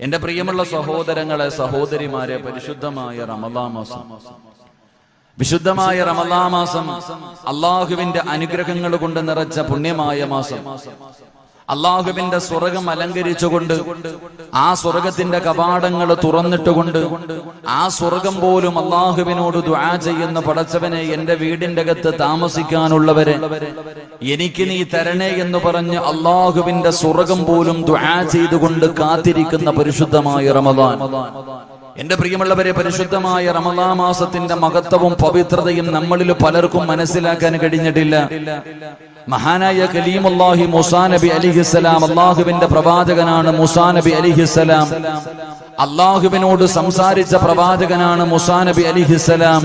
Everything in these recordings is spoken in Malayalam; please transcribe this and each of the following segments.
എന്റെ പ്രിയമുള്ള സഹോദരങ്ങളെ, സഹോദരിമാരെ, പരിശുദ്ധമായ റമദാൻ മാസം, വിശുദ്ധമായ റമദാൻ മാസം അള്ളാഹുവിന്റെ അനുഗ്രഹങ്ങൾ കൊണ്ട് നിറച്ച പുണ്യമായ മാസം, അള്ളാഹുവിന്റെ സ്വർഗം അലങ്കരിച്ചുകൊണ്ട്, ആ സ്വർഗത്തിന്റെ കവാടങ്ങൾ തുറന്നിട്ടുകൊണ്ട്, ആ സ്വർഗം പോലും അള്ളാഹുവിനോട് ദുആ ചെയ്യുന്ന പടച്ചവനെ, എന്റെ വീടിന്റെ അകത്ത് താമസിക്കാനുള്ളവരെ എനിക്ക് നീ തരണേ എന്ന് പറഞ്ഞ് അള്ളാഹുവിന്റെ സ്വർഗം പോലും ദുആ ചെയ്തുകൊണ്ട് കാത്തിരിക്കുന്ന പരിശുദ്ധമായ റമദാൻ. എന്റെ പ്രിയമുള്ളവരെ, പരിശുദ്ധമായ റമദാൻ മാസത്തിന്റെ മഹത്വവും പവിത്രതയും നമ്മളിൽ പലർക്കും മനസ്സിലാക്കാൻ കഴിഞ്ഞിട്ടില്ല. മഹാനായ കലീമുല്ലാഹി മൂസാ നബി അലൈഹിസ്സലാം, അള്ളാഹുവിന്റെ പ്രവാചകനാണ് മൂസാ നബി അലൈഹിസ്സലാം. അള്ളാഹുവിനോട് സംസാരിച്ച പ്രവാചകനാണ് മൂസാ നബി അലൈഹിസ്സലാം.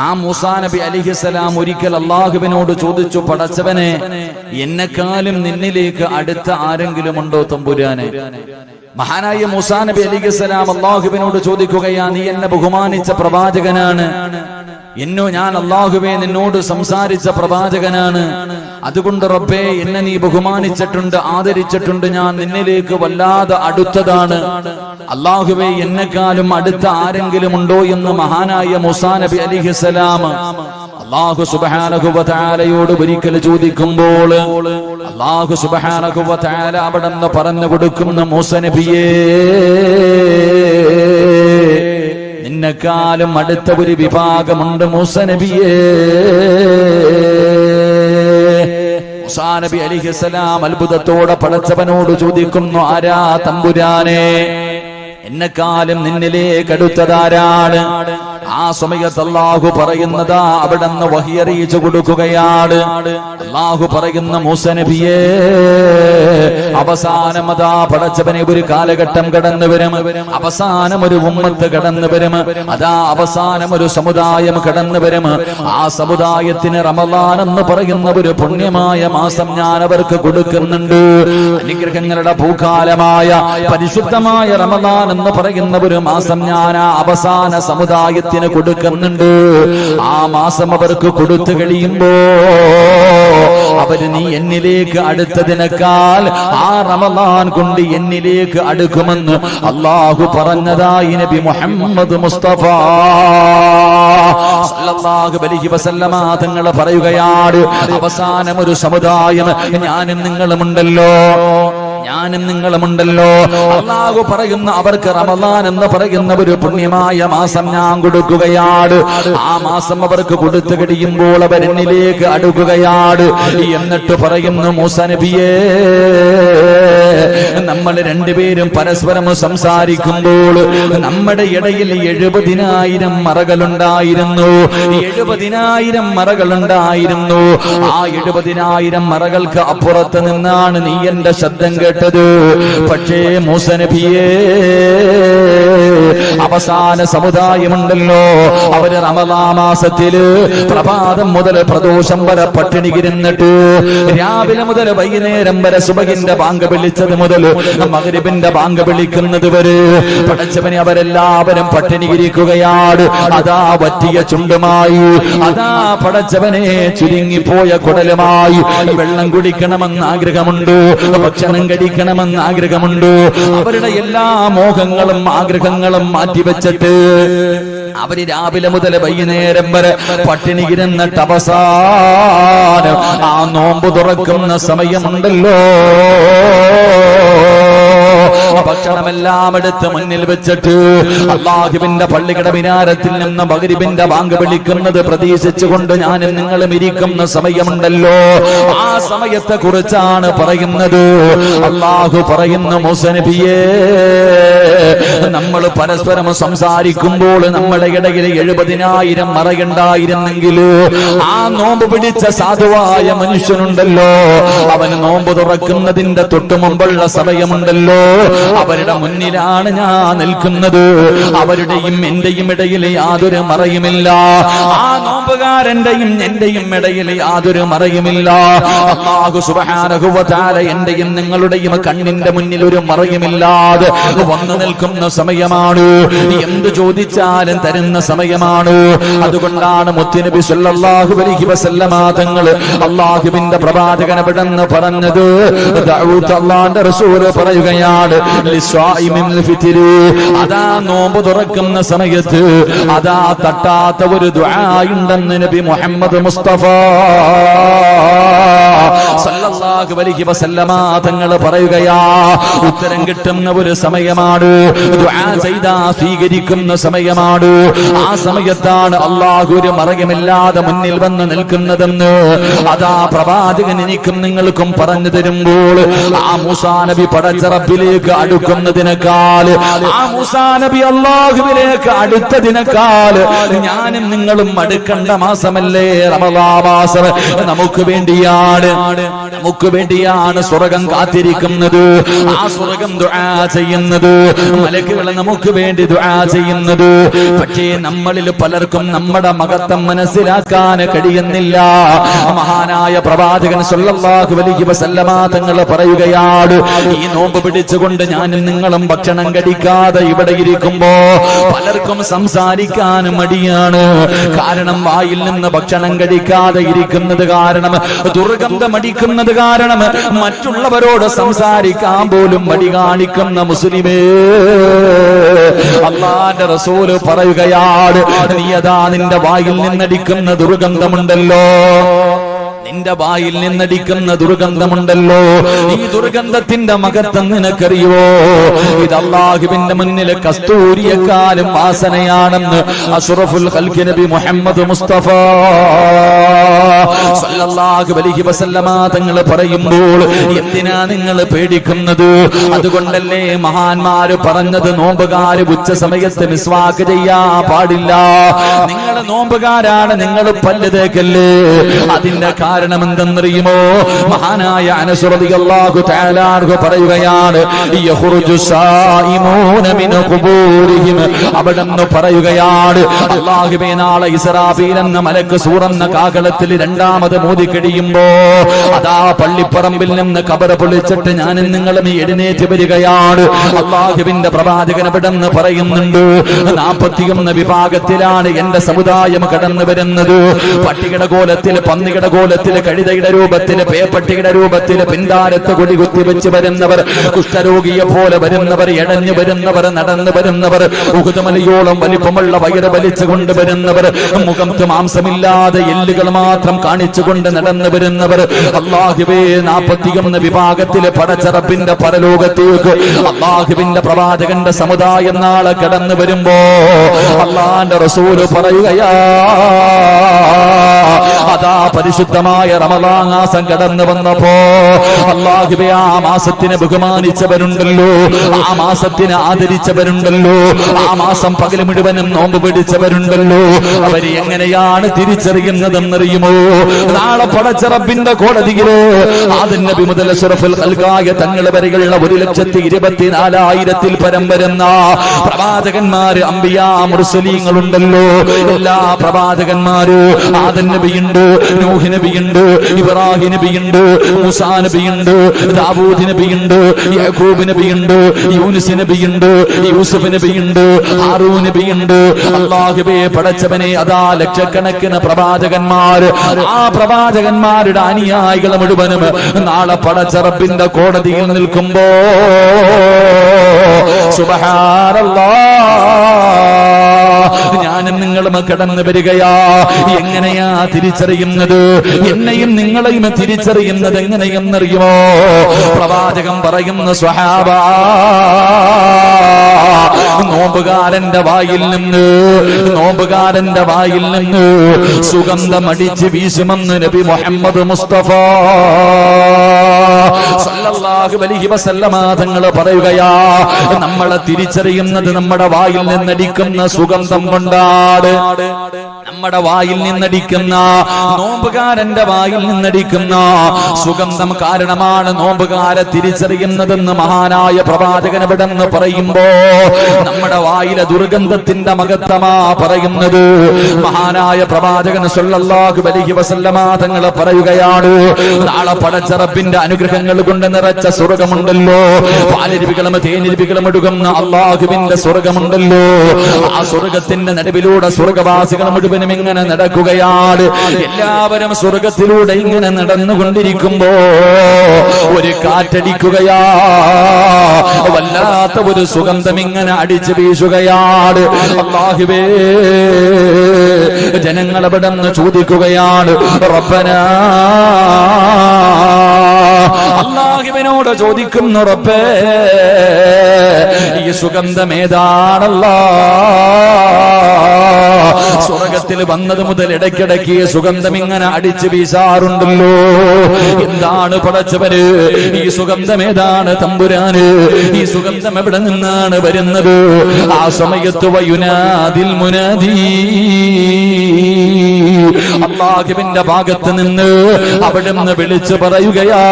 ആ മൂസാ നബി അലൈഹിസ്സലാം ഒരിക്കൽ അള്ളാഹുവിനോട് ചോദിച്ചു, പടച്ചവനെ, എന്നെക്കാളും നിന്നിലേക്ക് അടുത്ത ആരെങ്കിലും ഉണ്ടോ തമ്പുരാനെ? മഹാനായ മൂസാ നബി അലൈഹിസ്സലാം അള്ളാഹുവിനോട് ചോദിക്കുകയാ, നീ എന്നെ ബഹുമാനിച്ച പ്രവാചകനാണ്, ഞാൻ അള്ളാഹുവേ നിന്നോട് സംസാരിച്ച പ്രവാചകനാണ്, അതുകൊണ്ട് റബ്ബേ എന്നെ നീ ബഹുമാനിച്ചിട്ടുണ്ട്, ആദരിച്ചിട്ടുണ്ട്, ഞാൻ നിന്നിലേക്ക് വല്ലാതെ അടുത്തതാണ്. അള്ളാഹുവേ എന്നെക്കാളും അടുത്ത ആരെങ്കിലും ഉണ്ടോ എന്ന് മഹാനായ മൂസാ നബി അലൈഹിസ്സലാം അല്ലാഹു സുബ്ഹാനഹു വ തആലയോട് ഒരിക്കൽ ചോദിക്കുമ്പോൾ, അല്ലാഹു സുബ്ഹാനഹു വ തആല അവിടെന്ന് പറഞ്ഞു കൊടുക്കുന്ന, മൂസാ നബിയേ, നിന്നെക്കാളും അടുത്ത ഒരു വിഭാഗമുണ്ട് മൂസാ നബിയേ. മൂസാ നബി അലൈഹിസ്സലാം അത്ഭുതത്തോടെ പടച്ചവനോട് ചോദിക്കുന്നു, ആരാ തമ്പുരാനെ? എന്നെക്കാളും നിന്നിലേക്ക് അടുത്തതാരാണ്? ആ സമയത്ത് അല്ലാഹു പറയുന്നതാ, അവിടെന്ന് വഹി അറിയിച്ചു കൊടുക്കുകയാണ്. അല്ലാഹു പറയുന്ന, മൂസാ നബിയേ, അവസാനം അതാ പടച്ചവനെ ഒരു കാലഘട്ടം കടന്നു വരും, അവസാനം ഒരു ഉമ്മത്ത് കടന്നു വരും, അതാ അവസാനം ഒരു സമുദായം കടന്നു വരും. ആ സമുദായത്തിന് റമദാൻ എന്ന് പറയുന്ന ഒരു പുണ്യമായ മാസം ഞാൻ അവർക്ക് കൊടുക്കുന്നുണ്ട്. അനുഗ്രഹങ്ങളുടെ ഭൂകാലമായ പരിശുദ്ധമായ റമദാൻ എന്ന് പറയുന്ന ഒരു മാസം ഞാൻ ആ അവസാന സമുദായത്തിന് കൊടുക്കുന്നുണ്ട്. ആ മാസം അവർക്ക് കൊടുത്തു കഴിയുമ്പോ അവര് നീ എന്നിലേക്ക് അടുത്തതിനേക്കാൾ ആ റമദാൻ കൊണ്ട് എന്നിലേക്ക് അടുക്കുമെന്ന് അല്ലാഹു പറഞ്ഞതായി നബി മുഹമ്മദ് മുസ്തഫ സല്ലല്ലാഹു അലൈഹി വസല്ലമ തങ്ങൾ പറയുകയാണ്, അവസാനം ഒരു സമുദായം ഞാനും നിങ്ങളുമുണ്ടല്ലോ, അല്ലാഹു പറയുന്ന അവർക്ക് റമദാൻ എന്ന് പറയുന്ന ഒരു പുണ്യമായ മാസം ഞാൻ കൊടുക്കുകയാണ്. ആ മാസം അവർക്ക് കൊടുത്തു കഴിയുമ്പോൾ അവർ എന്നിലേക്ക് അടുക്കുകയാണ്. എന്നിട്ട് പറയുന്നു, മൂസാ നബിയേ, നമ്മൾ രണ്ടുപേരും പരസ്പരം സംസാരിക്കുമ്പോൾ നമ്മുടെ ഇടയിൽ 70,000 മറകളുണ്ടായിരുന്നു. 70,000 മറകളുണ്ടായിരുന്നു. ആ 70,000 മറകൾക്ക് അപ്പുറത്ത് നിന്നാണ് നീ എന്റെ ശബ്ദം കേട്ടത്. പക്ഷേ മൂസാ നബിയേ, അവസാന സമുദായമുണ്ടല്ലോ, അവര് റമദാൻ മാസത്തില് പ്രഭാതം മുതൽ പ്രദോഷം വരെ പട്ടിണി ഇരുന്നിട്ട് രാവിലെ മുതൽ വൈകുന്നേരം വരെ സുബഹിന്റെ ബാങ്ക് വിളിച്ചത് മുതൽ മഗ്രിബിന്റെ ബാങ്ക് വിളിക്കുന്നത് വരെ പടച്ചവനെ അവരെല്ലാവരും പട്ടിണി ഇരിക്കുകയാണ്. അതാ വറ്റിയ ചുണ്ടുമായി, അതാ പടച്ചവനെ ചുരുങ്ങിപ്പോയ കുടലുമായി. വെള്ളം കുടിക്കണമെന്ന് ആഗ്രഹമുണ്ട്, ഭക്ഷണം കഴിക്കണമെന്ന് ആഗ്രഹമുണ്ട്. അവരുടെ എല്ലാ മോഹങ്ങളും ആഗ്രഹങ്ങളും മാറ്റിവെച്ചിട്ട് അവര് രാവിലെ മുതൽ വൈകുന്നേരം വരെ പട്ടിണി ഇരുന്നിട്ട് അവസാനം ആ നോമ്പ് തുറക്കുന്ന സമയമുണ്ടല്ലോ, ഭക്ഷണമെല്ലാം എടുത്ത് മുന്നിൽ വെച്ചിട്ട് അല്ലാഹുവിന്റെ പള്ളിയുടെ മിനാരത്തിൽ നിന്ന് മഗ്രിബിന്റെ ബാങ്ക് വിളിക്കുന്നത് പ്രതീക്ഷിച്ചുകൊണ്ട് ഞാനും നിങ്ങളും ഇരിക്കുന്ന സമയമുണ്ടല്ലോ, ആ സമയത്തെ കുറിച്ചാണ് പറയുന്നത്. അല്ലാഹു പറയുന്നു, മൂസാ നബിയേ, നമ്മൾ പരസ്പരം സംസാരിക്കുമ്പോൾ നമ്മുടെ ഇടയിൽ 70,000 മറയുണ്ടായിരുന്നെങ്കിൽ ആ നോമ്പ് പിടിച്ച സാധുവായ മനുഷ്യനുണ്ടല്ലോ, അവന് നോമ്പ് തുറക്കുന്നതിന്റെ തൊട്ടു മുമ്പുള്ള സമയമുണ്ടല്ലോ, അവരുടെ മുന്നിലാണ് ഞാൻ നിൽക്കുന്നത്. അവരുടെയും എന്റെയും ഇടയിൽ യാതൊരു മറയുമില്ല. ആ നോമ്പുകാരന്റെയും എന്റെയും ഇടയിൽ യാതൊരു മറയുമില്ല. അല്ലാഹു സുബ്ഹാനഹു വ തആല എന്റെയും നിങ്ങളുടെയും കണ്ണിന്റെ മുന്നിൽ ഒരു മറയുമില്ലാതെ വന്നു നിൽക്കും. നിൽക്കുന്ന സമയമാണ്. എന്ത് ചോദിച്ചാലും തരുന്ന സമയമാണ്. അതുകൊണ്ടാണ് മുത്തുനബി സല്ലല്ലാഹു അലൈഹി വസല്ലമ തങ്ങൾ അല്ലാഹുവിന്റെ പ്രവാചകനെ പെട്ടെന്ന് പറഞ്ഞത്. ദഅൂത്ത് അല്ലാഹുവിന്റെ റസൂൽ പറയുകയാണ്, ലിസ്വായിമിൽ ഫിത്രി, അതാ നോമ്പ് തുറക്കുന്ന സമയത്ത് അതാ തട്ടാത്ത ഒരു ദുആ ഉണ്ടെന്ന് നബി മുഹമ്മദ് മുസ്തഫ സല്ലല്ലാഹു അലൈഹി വസല്ലമ തങ്ങൾ പറയുകയാ. ഉത്തരം കിട്ടുന്ന ഒരു സമയമാണ്, ദുആ ചെയ്താ സ്വീകരിക്കുന്ന സമയമാണ്. ആ സമയത്താണ് അല്ലാഹു ഒരു മറയുമില്ലാതെ മുന്നിൽ വന്ന് നിൽക്കുന്നതെന്ന് അതാ പ്രവാചകൻ എനിക്കും നിങ്ങൾക്കും പറഞ്ഞു തരുമ്പോൾ, ആ മൂസാ നബി പടച്ച റബ്ബിലേക്ക് അടുക്കുന്നതിനേക്കാൾ, ആ മൂസാ നബി അല്ലാഹുവിലേക്ക് അടുത്തതിനേക്കാൾ ഞാനും നിങ്ങളും അടുക്കേണ്ട മാസമല്ലേ റമളാൻ മാസം. നമുക്ക് വേണ്ടിയാണ് സ്വർഗം കാത്തിരിക്കുന്നത്. ആ സ്വർഗം ദുആ ചെയ്യുന്നത്, മലക്കുകൾ നമുക്ക് വേണ്ടി ദുആ ചെയ്യുന്നത്. പക്ഷേ നമ്മളിൽ പലർക്കും നമ്മുടെ മഹത്വം മനസ്സിലാക്കാൻ കഴിയുന്നില്ല. മഹാനായ പ്രവാചകൻ സല്ലല്ലാഹു അലൈഹി വസല്ലമ തങ്ങൾ പറയുകയാണ്, ഈ നോമ്പ് പിടിച്ചുകൊണ്ട് ഞാനും നിങ്ങളും ഭക്ഷണം കഴിക്കാതെ ഇവിടെ ഇരിക്കുമ്പോ പലർക്കും സംസാരിക്കാൻ മടിയാണ്. കാരണം വായിൽ നിന്ന് ഭക്ഷണം കഴിക്കാതെ ഇരിക്കുന്നത് കാരണം, ദുർഗന്ധമടിക്കുന്നത് കാരണം മറ്റുള്ളവരോട് സംസാരിക്കാൻ പോലും മടി കാണിക്കുന്ന മുസ്ലിമേ, അല്ലാഹുവിന്റെ റസൂല് പറയുകയാണ്, നീയതാ നിന്റെ വായിൽ നിന്നടിക്കുന്ന ദുർഗന്ധമുണ്ടല്ലോ, നിന്റെ വായിൽ നിന്നടിക്കുന്ന ദുർഗന്ധമുണ്ടല്ലോ, ഈ ദുർഗന്ധത്തിന്റെ മഹത്വം നിനക്കറിയോ? ഇത് അല്ലാഹുവിന്റെ മുന്നിൽ കസ്തൂരിയെക്കാളും വാസനയാണെന്ന് അഷ്റഫുൽ ഖൽഖ് നബി മുഹമ്മദ് മുസ്തഫ സല്ലല്ലാഹു അലൈഹി വസല്ലമ തങ്ങൾ പറയുമ്പോൾ എന്തിനാ നിങ്ങൾ പേടിക്കുന്നത്? അതുകൊണ്ടല്ലേ മഹാന്മാര് പറഞ്ഞത്, നോമ്പുകാര് ഉച്ച സമയത്ത് മിസ്വാക്ക് ചെയ്യാൻ പാടില്ല. നിങ്ങൾ നോമ്പുകാരാണ്, നിങ്ങൾ പല്ല് തേക്കല്ലേ. അതിന്റെ കാരണം എന്തെന്നറിയുമോ? മഹാനായ അനസ് റളിയല്ലാഹു തആല അൻഹു പറയുകയാണ്, യഖ്റുജു സായിമൂന മിൻ ഖുബൂരിഹിം, അവിടെന്ന് പറയുകയാണ്, അല്ലാഹുവേ നാളെ ഇസ്രാഫീൽ എന്ന മലക്ക് സൂറന്ന കാഹളത്തിൽ രണ്ടാമത് മോദി കഴിയുമ്പോ അതാ പള്ളിപ്പറമ്പിൽ നിന്ന് ഖബർ പൊളിച്ചിട്ട് ഞാനും നിങ്ങളും എഴുന്നേറ്റ് വരികയാണ്. അല്ലാഹുവിന്റെ പ്രവാചകൻ അവിടെന്ന് പറയുന്നുണ്ട്, 41 വിഭാഗത്തിലാണ് എന്റെ സമുദായം കടന്നു വരുന്നത്. പട്ടികയുടെ കോലത്തിൽ, പന്നിയുടെ കോലത്തിൽ, കഴുതയുടെ രൂപത്തിൽ, പേപ്പട്ടിയുടെ രൂപത്തിൽ, പിന്താരത്ത് കൊടി കുത്തിവെച്ച് വരുന്നവർ, കുഷ്ഠരോഗിയെ പോലെ വരുന്നവർ, എടഞ്ഞു വരുന്നവർ, നടന്നു വരുന്നവർ, ഉഹുദുമലയോളം വലിപ്പമുള്ള വയറ് വലിച്ചു കൊണ്ടുവരുന്നവർ, മുഖത്ത് മാംസമില്ലാതെ എല്ലുകൾ മാത്രം കാണിച്ചുകൊണ്ട് നടന്നു വരുന്നവർ. അല്ലാഹുവേ 41 വിഭാഗത്തിലെ പടച്ച റബ്ബിന്റെ പരലോകത്തേക്ക് അല്ലാഹുവിന്റെ പ്രവാചകന്റെ സമുദായം നാളെ കടന്നു വരുമ്പോ അല്ലാഹുവിന്റെ റസൂല് പറയുകയാ, അതാ പരിശുദ്ധമായ റമളാൻ മാസം കടന്നു വന്നപ്പോ അല്ലാഹുവേ ആ മാസത്തിനെ ബഹുമാനിച്ചവരുണ്ടല്ലോ, ആ മാസത്തിനെ ആദരിച്ചവരുണ്ടല്ലോ, ആ മാസം പകൽ മുഴുവനും നോമ്പ് പിടിച്ചവരുണ്ടല്ലോ, അവര് എങ്ങനെയാണ് തിരിച്ചറിയുന്നതെന്നറിയുമോ? നാളെ പടച്ച റബ്ബിന്റെ കോടതിയില് ആദം നബി മുതൽ അഷ്റഫുൽ ഖൽഖായ തങ്ങൾ വരെയുള്ള 1,24,000 പരം വരുന്ന പ്രവാചകന്മാര്, അംബിയാ മുർസലീങ്ങളുണ്ടല്ലോ. എല്ലാ പ്രവാചകന്മാരും, ആദം നബിയുണ്ട്, നൂഹ് നബിയുണ്ട്, ഇബ്രാഹിം നബിയുണ്ട്, മൂസാ നബിയുണ്ട്, ദാവൂദ് നബിയുണ്ട്, യാക്കൂബ് നബിയുണ്ട്, യൂനുസ് നബിയുണ്ട്, യൂസുഫ് നബിയുണ്ട്, ഹാറൂൻ നബിയുണ്ട്. അല്ലാഹുവേ പടച്ചവനെ, അതാ ലക്ഷക്കണക്കിന് പ്രവാചകന്മാർ, ആ പ്രവാചകന്മാരുടെ അനുയായികൾ മുഴുവനും നാളെ പടച്ച റബ്ബിന്റെ കോടതിയിൽ നിൽക്കുമ്പോ സുബ്ഹാനല്ലാഹ്, ഞാനും നിങ്ങളും കടന്നു വരികയാ. എങ്ങനെയാ തിരിച്ചറിയുന്നത്? എന്നെയും നിങ്ങളെയും തിരിച്ചറിയുന്നത് എങ്ങനെയെന്നറിയുമോ? പ്രവാചകൻ പറയുന്ന സ്വഹാബാ, നോമ്പുകാരന്റെ വായിൽ നിന്ന് സുഗന്ധമടിച്ച് വീശുമെന്ന് നബി മുഹമ്മദ് മുസ്തഫ സല്ലല്ലാഹു അലൈഹി വസല്ലമ തങ്ങൾ പറയുകയാ, നമ്മളെ തിരിച്ചറിയുന്നത് നമ്മുടെ വായിൽ നിന്നടിക്കുന്ന സുഗന്ധം കൊണ്ടാണ്. നമ്മുടെ വായിൽ നിന്നടിക്കുന്ന, നോമ്പുകാരന്റെ വായിൽ നിന്നടിക്കുന്ന സുഗന്ധം കാരണമാണ് നോമ്പുകാരെ തിരിച്ചറിയുന്നതെന്ന് മഹാനായ പ്രവാചകൻ എവിടെന്ന് പറയുമ്പോ നമ്മുടെ വായിലെ ദുർഗന്ധത്തിന്റെ മഹത്വമാ പറയുന്നത്. മഹാനായ പ്രവാചകൻ സല്ലല്ലാഹു അലൈഹി വസല്ലമ തങ്ങൾ പറയുകയാണ്, നാളെ പടച്ച റബ്ബിന്റെ അനുഗ്രഹങ്ങൾ കൊണ്ട് നിറച്ച സ്വർഗമുണ്ടല്ലോ, പാലരുവികളും തേനിരുവികളും ഒഴുകുന്ന അള്ളാഹുവിന്റെ സ്വർഗമുണ്ടല്ലോ, ആ സ്വർഗത്തിന്റെ നടുവിലൂടെ സ്വർഗവാസികൾ മുഴുവനും ഇങ്ങനെ നടക്കുകയാണ്. എല്ലാവരും സ്വർഗത്തിലൂടെ ഇങ്ങനെ നടന്നുകൊണ്ടിരിക്കുമ്പോ ഒരു കാറ്റടിക്കുകയാ, വല്ലാത്ത ഒരു സുഗന്ധം ഇങ്ങനെ അടിച്ചു വീശുകയാണ്. അല്ലാഹുവേ, ജനങ്ങൾ അവിടെ നിന്ന് ചോദിക്കുകയാണ്, റബ്ബനാ, അല്ലാഹുവിനോട് ചോദിക്കുന്നു, റബ്ബേ ഈ സുഗന്ധം ഏതാണല്ലാ? സ്വർഗത്തിൽ വന്നത് മുതൽ ഇടയ്ക്കിടയ്ക്ക് സുഗന്ധം ഇങ്ങനെ അടിച്ചു വീശാറുണ്ടല്ലോ, എന്താണ് പടച്ചവര്? ഈ സുഗന്ധം ഏതാണ് തമ്പുരാന്? ഈ സുഗന്ധം എവിടെ നിന്നാണ് വരുന്നത്? ആ സമയത്ത് വയുനാദിൽ മുനാദി, അല്ലാഹുവിന്റെ ഭാഗത്ത് നിന്ന് അവിടുന്ന് വിളിച്ചു പറയുകയാ,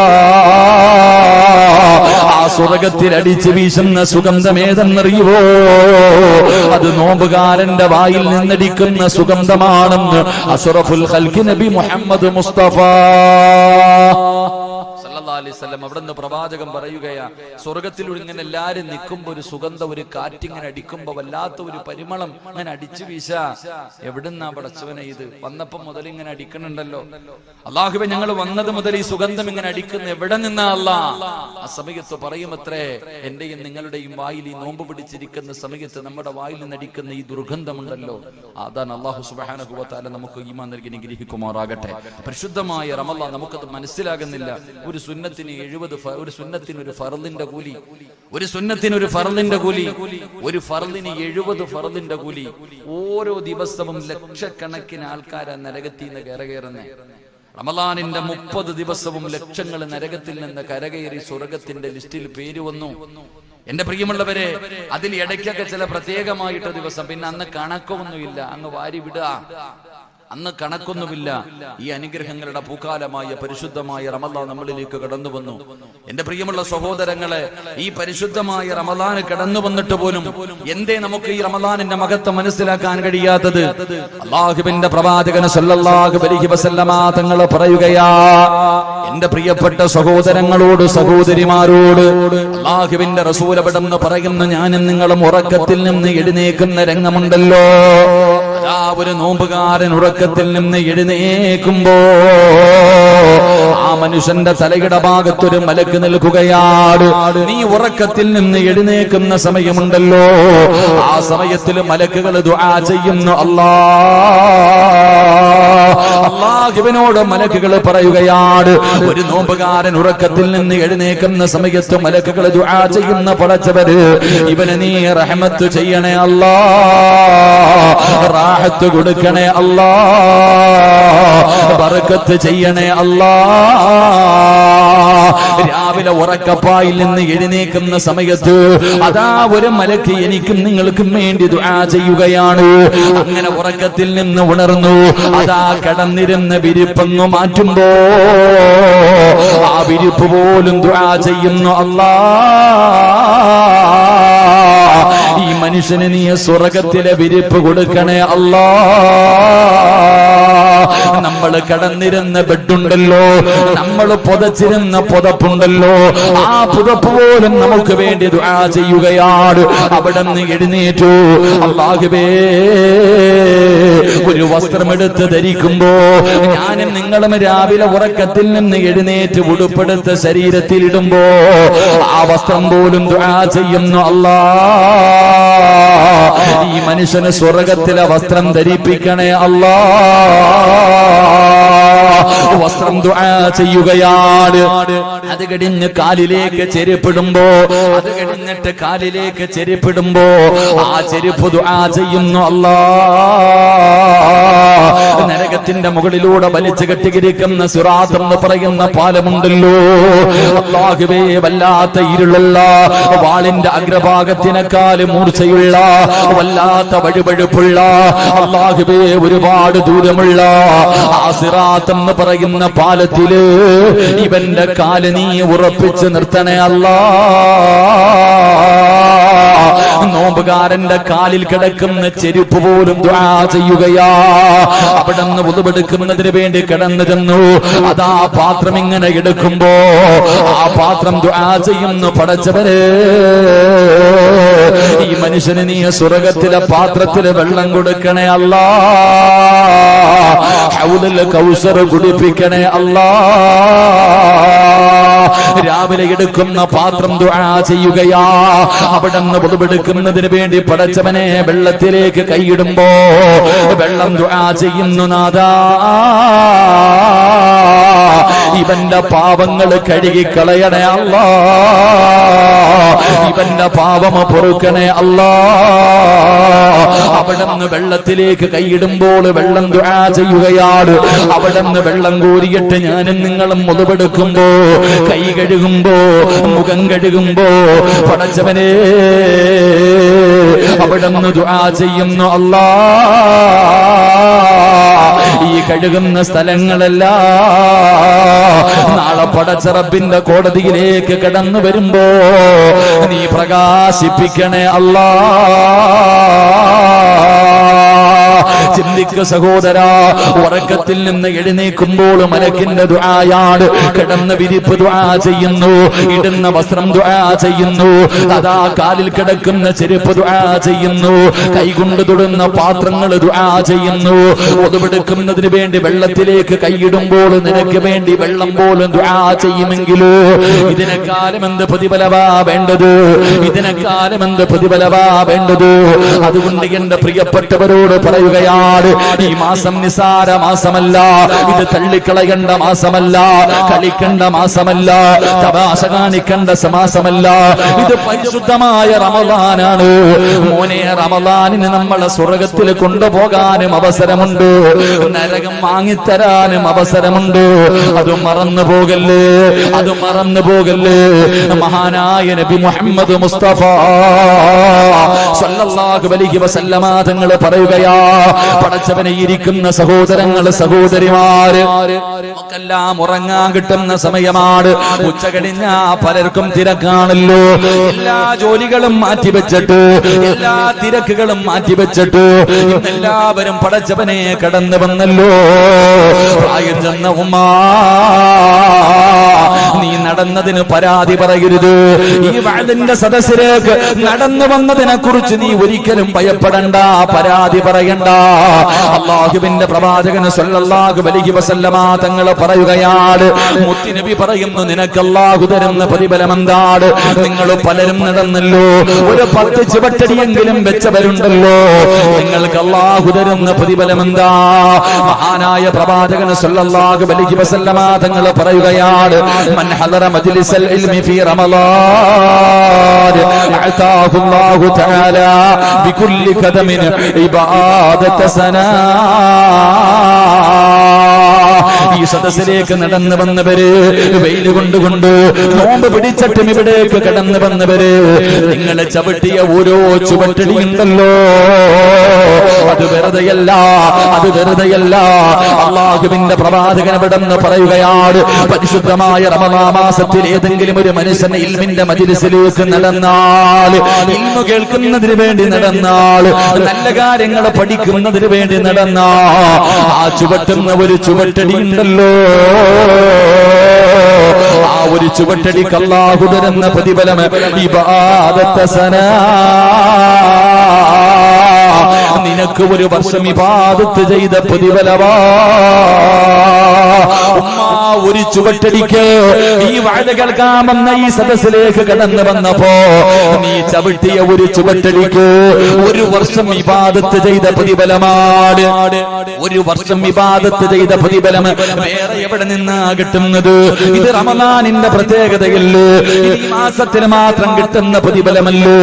ആ സ്വർഗത്തിൽ അടിച്ചു വീശുന്ന സുഗന്ധം ഏതെന്നറിയുവോ? അത് നോമ്പുകാരന്റെ വായിൽ നിന്നടിക്കുന്ന സുഗന്ധമാണെന്ന് അഷ്റഫുൽ ഖൽഖി നബി മുഹമ്മദ് മുസ്തഫ അവിടുന്ന് പ്രവാചകം പറയുകയാ, സ്വർഗത്തിലൂടെ ഇങ്ങനെ എല്ലാരും നിൽക്കുമ്പോ ഒരു സുഗന്ധം, ഒരു കാറ്റിങ്ങനെ അടിക്കുമ്പോ വല്ലാത്ത ഒരു പരിമളം അങ്ങനെ അടിച്ചു വീശ. എവിടുന്നാ പടച്ചവനെ ഇത്? വന്നപ്പം മുതൽ ഇങ്ങനെ അടിക്കണുണ്ടല്ലോ. അല്ലാഹുവേ, ഞങ്ങൾ വന്നത് മുതൽ ഈ സുഗന്ധം ഇങ്ങനെ അടിക്കുന്ന എവിടെ നിന്നാ അല്ലാ? ആ സമയത്ത് പറയുമത്രേ, എന്റെയും നിങ്ങളുടെയും വായിൽ ഈ നോമ്പ് പിടിച്ചിരിക്കുന്ന സമയത്ത് നമ്മുടെ വായിൽ നിന്ന് അടിക്കുന്ന ഈ ദുർഗന്ധമുണ്ടല്ലോ, അതാണ്. അല്ലാഹു സുബ്ഹാനഹു വ തആല നമുക്ക് ഈമാൻ നൽകി അനുഗ്രഹിക്കുമാറാകട്ടെ. പരിശുദ്ധമായ റമളാൻ നമുക്കത് മനസ്സിലാകുന്നില്ല. ഒരു സുന്നത്തിന് 70, ഒരു സുന്നത്തിന് ഒരു ഫർളിന്റെ കൂലി, ഒരു സുന്നത്തിന് ഒരു ഫർളിന്റെ കൂലി, ഒരു ഫർളിന് 70 ഫർളിന്റെ കൂലി. ഓരോ ദിവസവും ലക്ഷക്കണക്കിന് ആൾക്കാരാ നരകത്തിൽ നിന്ന് കരകയറുന്നേ. റമളാനിന്റെ 30 ദിവസവും ലക്ഷങ്ങൾ നരകത്തിൽ നിന്ന് കരകയറി സ്വർഗത്തിന്റെ ലിസ്റ്റിൽ പേര് വന്നു. എന്റെ പ്രിയമുള്ളവരെ, അതിൽ ഇടയ്ക്കൊക്കെ ചില പ്രത്യേകമായിട്ട് ദിവസം, പിന്നെ അന്ന് കണക്കൊന്നുമില്ല, അങ്ങ് വാരി വിടുക, അന്ന് കണക്കൊന്നുമില്ല. ഈ അനുഗ്രഹങ്ങളുടെ പൂക്കാലമായ പരിശുദ്ധമായ റമളാൻ നമ്മളിലേക്ക് കടന്നു വന്നു. എന്റെ പ്രിയമുള്ള സഹോദരങ്ങളെ, ഈ പരിശുദ്ധമായ റമളാൻ കടന്നു വന്നിട്ട് പോലും എന്തേ നമുക്ക് ഈ റമളാനിന്റെ മഹത്വം മനസ്സിലാക്കാൻ കഴിയാത്തത്? അല്ലാഹുവിന്റെ പ്രവാചകൻ സല്ലല്ലാഹു അലൈഹി വസല്ലമ തങ്ങൾ പറയുകയാ, എന്റെ പ്രിയപ്പെട്ട സഹോദരങ്ങളോട്, സഹോദരിമാരോട് അല്ലാഹുവിന്റെ റസൂൽ അവിടെന്ന് പറയുന്നു, ഞാനും നിങ്ങളും ഉറക്കത്തിൽ നിന്ന് എഴുന്നേക്കുന്ന രംഗമുണ്ടല്ലോ, അതാ ഒരു നോമ്പുകാരൻ ഉറക്കത്തിൽ നിന്ന് എഴുന്നേക്കുമ്പോ ആ മനുഷ്യന്റെ തലയുടെ ഭാഗത്തൊരു മലക്ക് നിൽക്കുകയാണ്. നീ ഉറക്കത്തിൽ നിന്ന് എഴുന്നേക്കുന്ന സമയമുണ്ടല്ലോ, ആ സമയത്തിൽ മലക്കുകൾ ദുആ ചെയ്യുന്നു. അല്ലാഹുവിനോട് മലക്കുകൾ പറയുകയാണ്, ഒരു നോമ്പുകാരൻ ഉറക്കത്തിൽ നിന്ന് എഴുന്നേക്കുന്ന സമയത്ത് മലക്കുകൾ ദുആ ചെയ്യുന്ന, പടച്ചവര് ഇവനെ നീ റഹ്മത്ത് ചെയ്യണേ അല്ലാ, റാഹത്ത് കൊടുക്കണേ അല്ലാ, ബർക്കത്ത് ചെയ്യണേ അല്ലാ. രാവിലെ ഉറക്കപ്പായിൽ നിന്ന് എഴുന്നേക്കുന്ന സമയത്ത് അതാ ഒരു മലക്ക് എനിക്കും നിങ്ങൾക്കും വേണ്ടി ദുആ ചെയ്യുകയാണ്. അങ്ങനെ ഉറക്കത്തിൽ നിന്ന് ഉണർന്നു, അതാ കടന്നിരുന്ന വിരിപ്പങ്ങു മാറ്റുമ്പോ ആ വിരിപ്പ് പോലും ദുആ ചെയ്യുന്നു. അല്ലാ, ഈ മനുഷ്യന് നീ സ്വർഗത്തിലെ വിരിപ്പ് കൊടുക്കണേ അല്ലാ. നമ്മൾ കടന്നിരുന്ന ബെഡുണ്ടല്ലോ, നമ്മൾ പുതച്ചിരുന്ന പുതപ്പുണ്ടല്ലോ, ആ പുതപ്പ് പോലും നമുക്ക് വേണ്ടി ദുആ ചെയ്യുകയാണ്. അവിടെ നിന്ന് എഴുന്നേറ്റു, അല്ലാഹുവേ ഒരു വസ്ത്രമെടുത്ത് ധരിക്കുമ്പോ ഞാനും നിങ്ങളും രാവിലെ ഉറക്കത്തിൽ നിന്ന് എഴുന്നേറ്റ് ഉടുപ്പെടുത്ത് ശരീരത്തിൽ ഇടുമ്പോ ആ വസ്ത്രം പോലും ദുആ ചെയ്യുന്നു. അല്ലാ, ഈ മനുഷ്യന് സ്വർഗത്തിലെ വസ്ത്രം ധരിപ്പിക്കണേ അല്ലാ. വസ്ത്രം ദുആ ചെയ്യുകയാണ്. അത് കഴിഞ്ഞ് കാലിലേക്ക് ചെരുപ്പിടുമ്പോ, അത് കഴിഞ്ഞിട്ട് കാലിലേക്ക് ചെരുപ്പിടുമ്പോ ആ ചെരുപ്പ് ദുആ ചെയ്യുന്നു. അല്ലാ, നരകത്തിന്റെ മുകളിലൂടെ വലിച്ചു കെട്ടിയിരിക്കുന്ന സിറാത്ത് എന്ന് പറയുന്ന പാലമുണ്ടല്ലോ, അല്ലാഹുവേ വല്ലാത്ത ഇരുളുള്ള, വാളിന്റെ അഗ്രഭാഗത്തിനേക്കാൾ മൂർച്ചയുള്ള, വല്ലാത്ത വഴുവഴുപ്പുള്ള, അല്ലാഹുവേ ഒരുപാട് ദൂരമുള്ള ആ സിറാത്ത് എന്ന് പറയുന്ന പാലത്തില് ഇവന്റെ കാല് നീ ഉറപ്പിച്ച് നിർത്തണേ അല്ലാ. നോമ്പുകാരന്റെ കാലിൽ കിടക്കുന്ന ചെരുപ്പ് പോലും ദുആ ചെയ്യുകയാ. അവിടെ നിന്ന് വുളുവെടുക്കുന്നതിന് വേണ്ടി കിടന്നു ചെന്നു. അതാ പാത്രം ഇങ്ങനെ എടുക്കുമ്പോ ആ പാത്രം ദുആ ചെയ്യുന്നു, പടച്ചവനെ ഈ മനുഷ്യന് നീ സ്വർഗ്ഗത്തിലെ പാത്രത്തില് വെള്ളം കൊടുക്കണേ അല്ലാ, ഹൗദുൽ കൗസർ കുടിപ്പിക്കണേ അല്ലാ. രാവിലെ എടുക്കുന്ന പാത്രം ദുആ ചെയ്യുകയാ. അവിടെ നിന്ന് വുളുവെടുക്കുന്നതിന് വേണ്ടി പടച്ചവനെ വെള്ളത്തിലേക്ക് കൈയിടുമ്പോ വെള്ളം ദുആ ചെയ്യുന്നു, നാഥാ ഇവന്റെ പാപങ്ങൾ കഴുകി കളയണേ അല്ലാ, ഇവന്റെ പാപം പൊറുക്കണേ അല്ലാ. അവിടെ നിന്ന് വെള്ളത്തിലേക്ക് കൈയിടുമ്പോൾ വെള്ളം ദുആ ചെയ്യുകയാണ്. അവിടെ നിന്ന് വെള്ളം കോരിയിട്ട് ഞാനും നിങ്ങളും വുളുവെടുക്കുമ്പോ, കൈ കഴുകുമ്പോ, മുഖം കഴുകുമ്പോ പടച്ചവനെ അവിടെ നിന്ന് ദുആ ചെയ്യുന്നു, അല്ലാ ഈ കഴുകുന്ന സ്ഥലങ്ങളെല്ലാം നാളെ പടച്ച റബ്ബിന്റെ കോടതിയിലേക്ക് കടന്നു വരുമ്പോ നീ പ്രകാശിപ്പിക്കണേ അല്ലാ. ചിന്തിക്കുക സഹോദരാ, ഉറക്കത്തിൽ നിന്ന് എഴുന്നേൽക്കുമ്പോൾ മലക്കിന്റെ ദുആയാണ്. കിടന്ന വിരിപ്പ് ദുആ ചെയ്യുന്നു, ഇടുന്ന വസ്ത്രം ദുആ ചെയ്യുന്നു, അതാ കാലിൽ കിടക്കുന്ന ചെരുപ്പ് ദുആ ചെയ്യുന്നു, കൈകൊണ്ട് തൊടുന്ന പാത്രങ്ങൾ ദുആ ചെയ്യുന്നു. ഒതുവെടുക്കുന്നതിന് വേണ്ടി വെള്ളത്തിലേക്ക് കൈയിടുമ്പോൾ നിനക്ക് വേണ്ടി വെള്ളം പോലും ദുആ ചെയ്യുമെങ്കിലോ ഇതിനെക്കാലം എന്ത് പ്രതിഫലമാ വേണ്ടത്, ഇതിനെക്കാലം എന്ത് പ്രതിഫലമാ വേണ്ടത്. അതുകൊണ്ട് എന്റെ പ്രിയപ്പെട്ടവരോട് പറയുകയാണ്, ഈ മാസം നിസാര മാസമല്ല, ഇത് തള്ളിക്കളയേണ്ട മാസമല്ല, കളിക്കേണ്ട മാസമല്ല, തമാശ കാണിക്കേണ്ട മാസമല്ല, ഇത് പരിശുദ്ധമായ റമളാനാണ്. മോനെ, റമളാനിന് നമ്മളെ സ്വർഗ്ഗത്തിൽ കൊണ്ടുപോകാനും അവസരമുണ്ട്, നരകം വാങ്ങിത്തരാനും അവസരമുണ്ട്. അത് മറന്നു പോകല്ലേ, അത് മറന്നു പോകല്ലേ. മഹാനായ നബി മുഹമ്മദ് മുസ്തഫ സല്ലല്ലാഹു അലൈഹി വസല്ലമ തങ്ങൾ പറയുകയാ, പടച്ചവനെ ഇരിക്കുന്ന സഹോദരങ്ങള് സഹോദരിമാര് നമുക്കെല്ലാം ഉറങ്ങാൻ കിട്ടുന്ന സമയമാണ്. ഉച്ച കഴിഞ്ഞാ പലർക്കും തിരക്കാണല്ലോ. എല്ലാ ജോലികളും മാറ്റിവെച്ചിട്ട്, എല്ലാ തിരക്കുകളും മാറ്റിവെച്ചിട്ട് എല്ലാവരും പടച്ചവനെ കടന്നു വന്നല്ലോ. പ്രായം ചെന്ന ഉമ്മാ, നീ നടന്നതിന് പരാതി പറയരുത്. ഈ വഅദിന്റെ സദസ്സിലേക്ക് നടന്നു വന്നതിനെ കുറിച്ച് നീ ഒരിക്കലും ഭയപ്പെടണ്ട, പരാതി പറയണ്ട. അല്ലാഹുവിന്റെ പ്രവാചകൻ സല്ലല്ലാഹു അലൈഹി വസല്ലമ തങ്ങൾ പറയുകയാണ്, മുത്തുനബി പറയുന്നു, നിനക്ക് അല്ലാഹു തരുന്ന പ്രതിഫലം എന്താണ്? നിങ്ങൾ പലരും നടന്നല്ലോ, ഒരു 10 ചുവട്ടടിയെങ്കിലും വെച്ചവരുണ്ടല്ലോ, നിങ്ങൾക്ക് അല്ലാഹു തരുന്ന പ്രതിഫലം എന്താ? മഹാനായ പ്രവാചകൻ സല്ലല്ലാഹു അലൈഹി വസല്ലമ തങ്ങൾ പറയുകയാണ്, മൻ ഹദറ മജ്ലിസൽ ഇൽമി ഫീ റമളാൻ അതാഹു അല്ലാഹു തആല ബികുല്ലി ഖദമിൻ ഇബാദത സനാ. ഈ സദസ്സിലേക്ക് നടന്നു വന്നവര്, വെയില് കൊണ്ടുകൊണ്ട് നോമ്പ് പിടിച്ചിട്ടും ഇവിടേക്ക് കടന്നു വന്നവര്, നിങ്ങളെ ചവിട്ടിയ ഓരോ ചുവട്ടടിയുണ്ടല്ലോ, അത് വെറുതെയല്ല, അത് വെറുതെയല്ല. അല്ലാഹുവിന്റെ പ്രവാചകൻ ഇവിടെന്ന് പറയുകയാണ്, പരിശുദ്ധമായ റമളാൻ മാസത്തിൽ ഏതെങ്കിലും ഒരു മനുഷ്യൻ ഇൽമിന്റെ മജ്ലിസിലേക്ക് നടന്നാൽ, ഇൽമു കേൾക്കുന്നതിന് വേണ്ടി നടന്നാൽ, നല്ല കാര്യങ്ങൾ പഠിക്കുന്നതിന് വേണ്ടി നടന്നാൽ, ആ ചുവട്ടുന്ന ഒരു ചുവട്ടടി ഉണ്ടല്ലോ, ആ ഒരു ചുവട്ടടിക്ക് അല്ലാഹു തരുന്ന പ്രതിഫലം ഇബാദത്ത് സനാ. നിനക്ക് ഒരു വർഷം ഇബാദത്ത് ചെയ്ത പ്രതിഫലമാ. ഒരു ചുവട്ടടിക്ക് ഈ വാഴ കേൾക്കാമെന്ന ഈ സദസ്സിലേക്ക് കടന്നു വന്നപ്പോ നീ ചവിട്ടിയ ഒരു ചുവട്ടടിക്ക് ഒരു വർഷം ഇബാദത്ത് ചെയ്ത പ്രതിഫലമാണ്. ഒരു വർഷം ഇബാദത്ത് ചെയ്ത പ്രതിഫലം വേറെ എവിടെ നിന്നാ കിട്ടുന്നത്? ഇത് റമളാനിന്റെ പ്രത്യേകതയല്ലേ, ഈ മാസത്തിൽ മാത്രം കിട്ടുന്ന പ്രതിഫലമല്ലോ.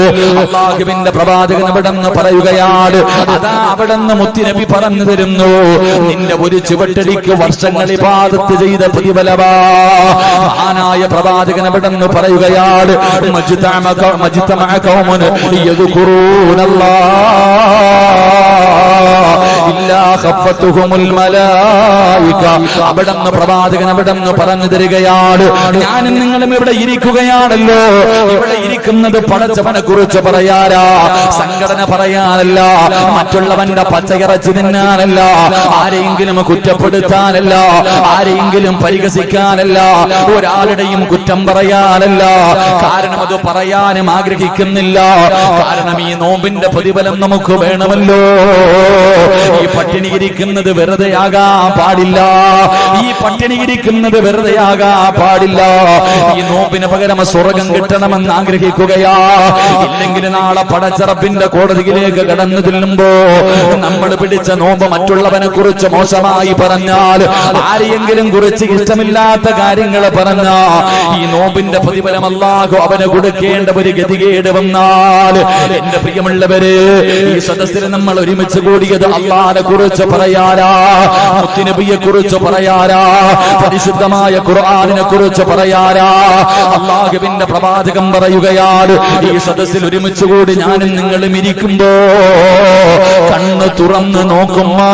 അല്ലാഹുവിന്റെ പ്രവാചകൻ ഇവിടെ നിന്ന് പറയുകയാണ്, അതാ അതാ അവിടെന്ന് മുത്തുനബി പറഞ്ഞു തരുന്നു, നിന്റെ ഒരു ചുവട്ടടിക്ക് വർഷങ്ങൾ ഇബാദത്ത് ചെയ്ത പ്രതിഫലമാ. മഹാനായ പ്രവാചകൻ അവിടെന്ന് പറയുകയാണ്, മജ്തമഅ ഖൗമുൻ യദ്കുറൂനല്ലാഹ ഇല്ലാ ഖഫത്തുഹുമുൽ മലായിക. അവിടെന്ന് പ്രവാചകൻ അവിടെന്ന് പറഞ്ഞു തരികയാണ്, ഞാനും നിങ്ങളും ഇവിടെ ഇരിക്കുകയാണല്ലോ, ഇവിടെ ഇരിക്കുന്നത് പടച്ചവനെ കുറിച്ച് പറയാനാ, സംഘടന പറയാനല്ല, മറ്റുള്ളവന്റെ പച്ചയിറച്ചി തിന്നാനല്ല, ആരെയെങ്കിലും കുറ്റപ്പെടുത്താനല്ല, ആരെയെങ്കിലും പരിഹസിക്കാനല്ല, ഒരാളുടെയും കുറ്റം പറയാനല്ല. കാരണം അത് പറയാനും ആഗ്രഹിക്കുന്നില്ല. കാരണം ഈ നോമ്പിന്റെ പ്രതിഫലം നമുക്ക് വേണമല്ലോ. ഈ പട്ടിണി ഇരിക്കുന്നത് വെറുതെയാകാൻ പാടില്ല. ഈ പട്ടിണി ഇരിക്കുന്നത് വെറുതെയാകാൻ പാടില്ല. ഈ നോമ്പിന് പകരം സ്വർഗം കിട്ടണമെന്ന് ആഗ്രഹിക്കുകയാ. ഇല്ലെങ്കിൽ നാളെ പടച്ചറപ്പിന്റെ കോടതിയിലേക്ക് കടന്നു ചെല്ലുമ്പോ നമ്മൾ പിടിച്ച നോമ്പ് മറ്റുള്ളവനെ കുറിച്ച് മോശമായി പറഞ്ഞാൽ, ആരെയെങ്കിലും കുറിച്ച് ഇഷ്ടമില്ലാത്ത കാര്യങ്ങൾ പറഞ്ഞ ഈ നോമ്പിന്റെ പ്രതിഫലം അല്ലാഹു അവന് കൊടുക്കേണ്ട ഒരു ഗതികേട് വന്നാൽ, എന്റെ പ്രിയമുള്ളവര്, ഈ സദസ്സിൽ നമ്മൾ ഒരുമിച്ച് കൂടിയത് അല്ലാഹുവിനെ കുറിച്ച് പറയാനാ, മുത്തുനബിയെ കുറിച്ച് പറയാനാ, പരിശുദ്ധമായ ഖുർആനിനെ കുറിച്ച് പറയാനാ. അല്ലാഹുവിന്റെ പ്രവാചകൻ പറയുകയാണ്, ഈ സദസ്സിൽ ഒരുമിച്ച് കൂടി ഞാനും നിങ്ങളും ഇരിക്കുമ്പോ കണ്ണ് തുറന്ന് നോക്കുമ്പോ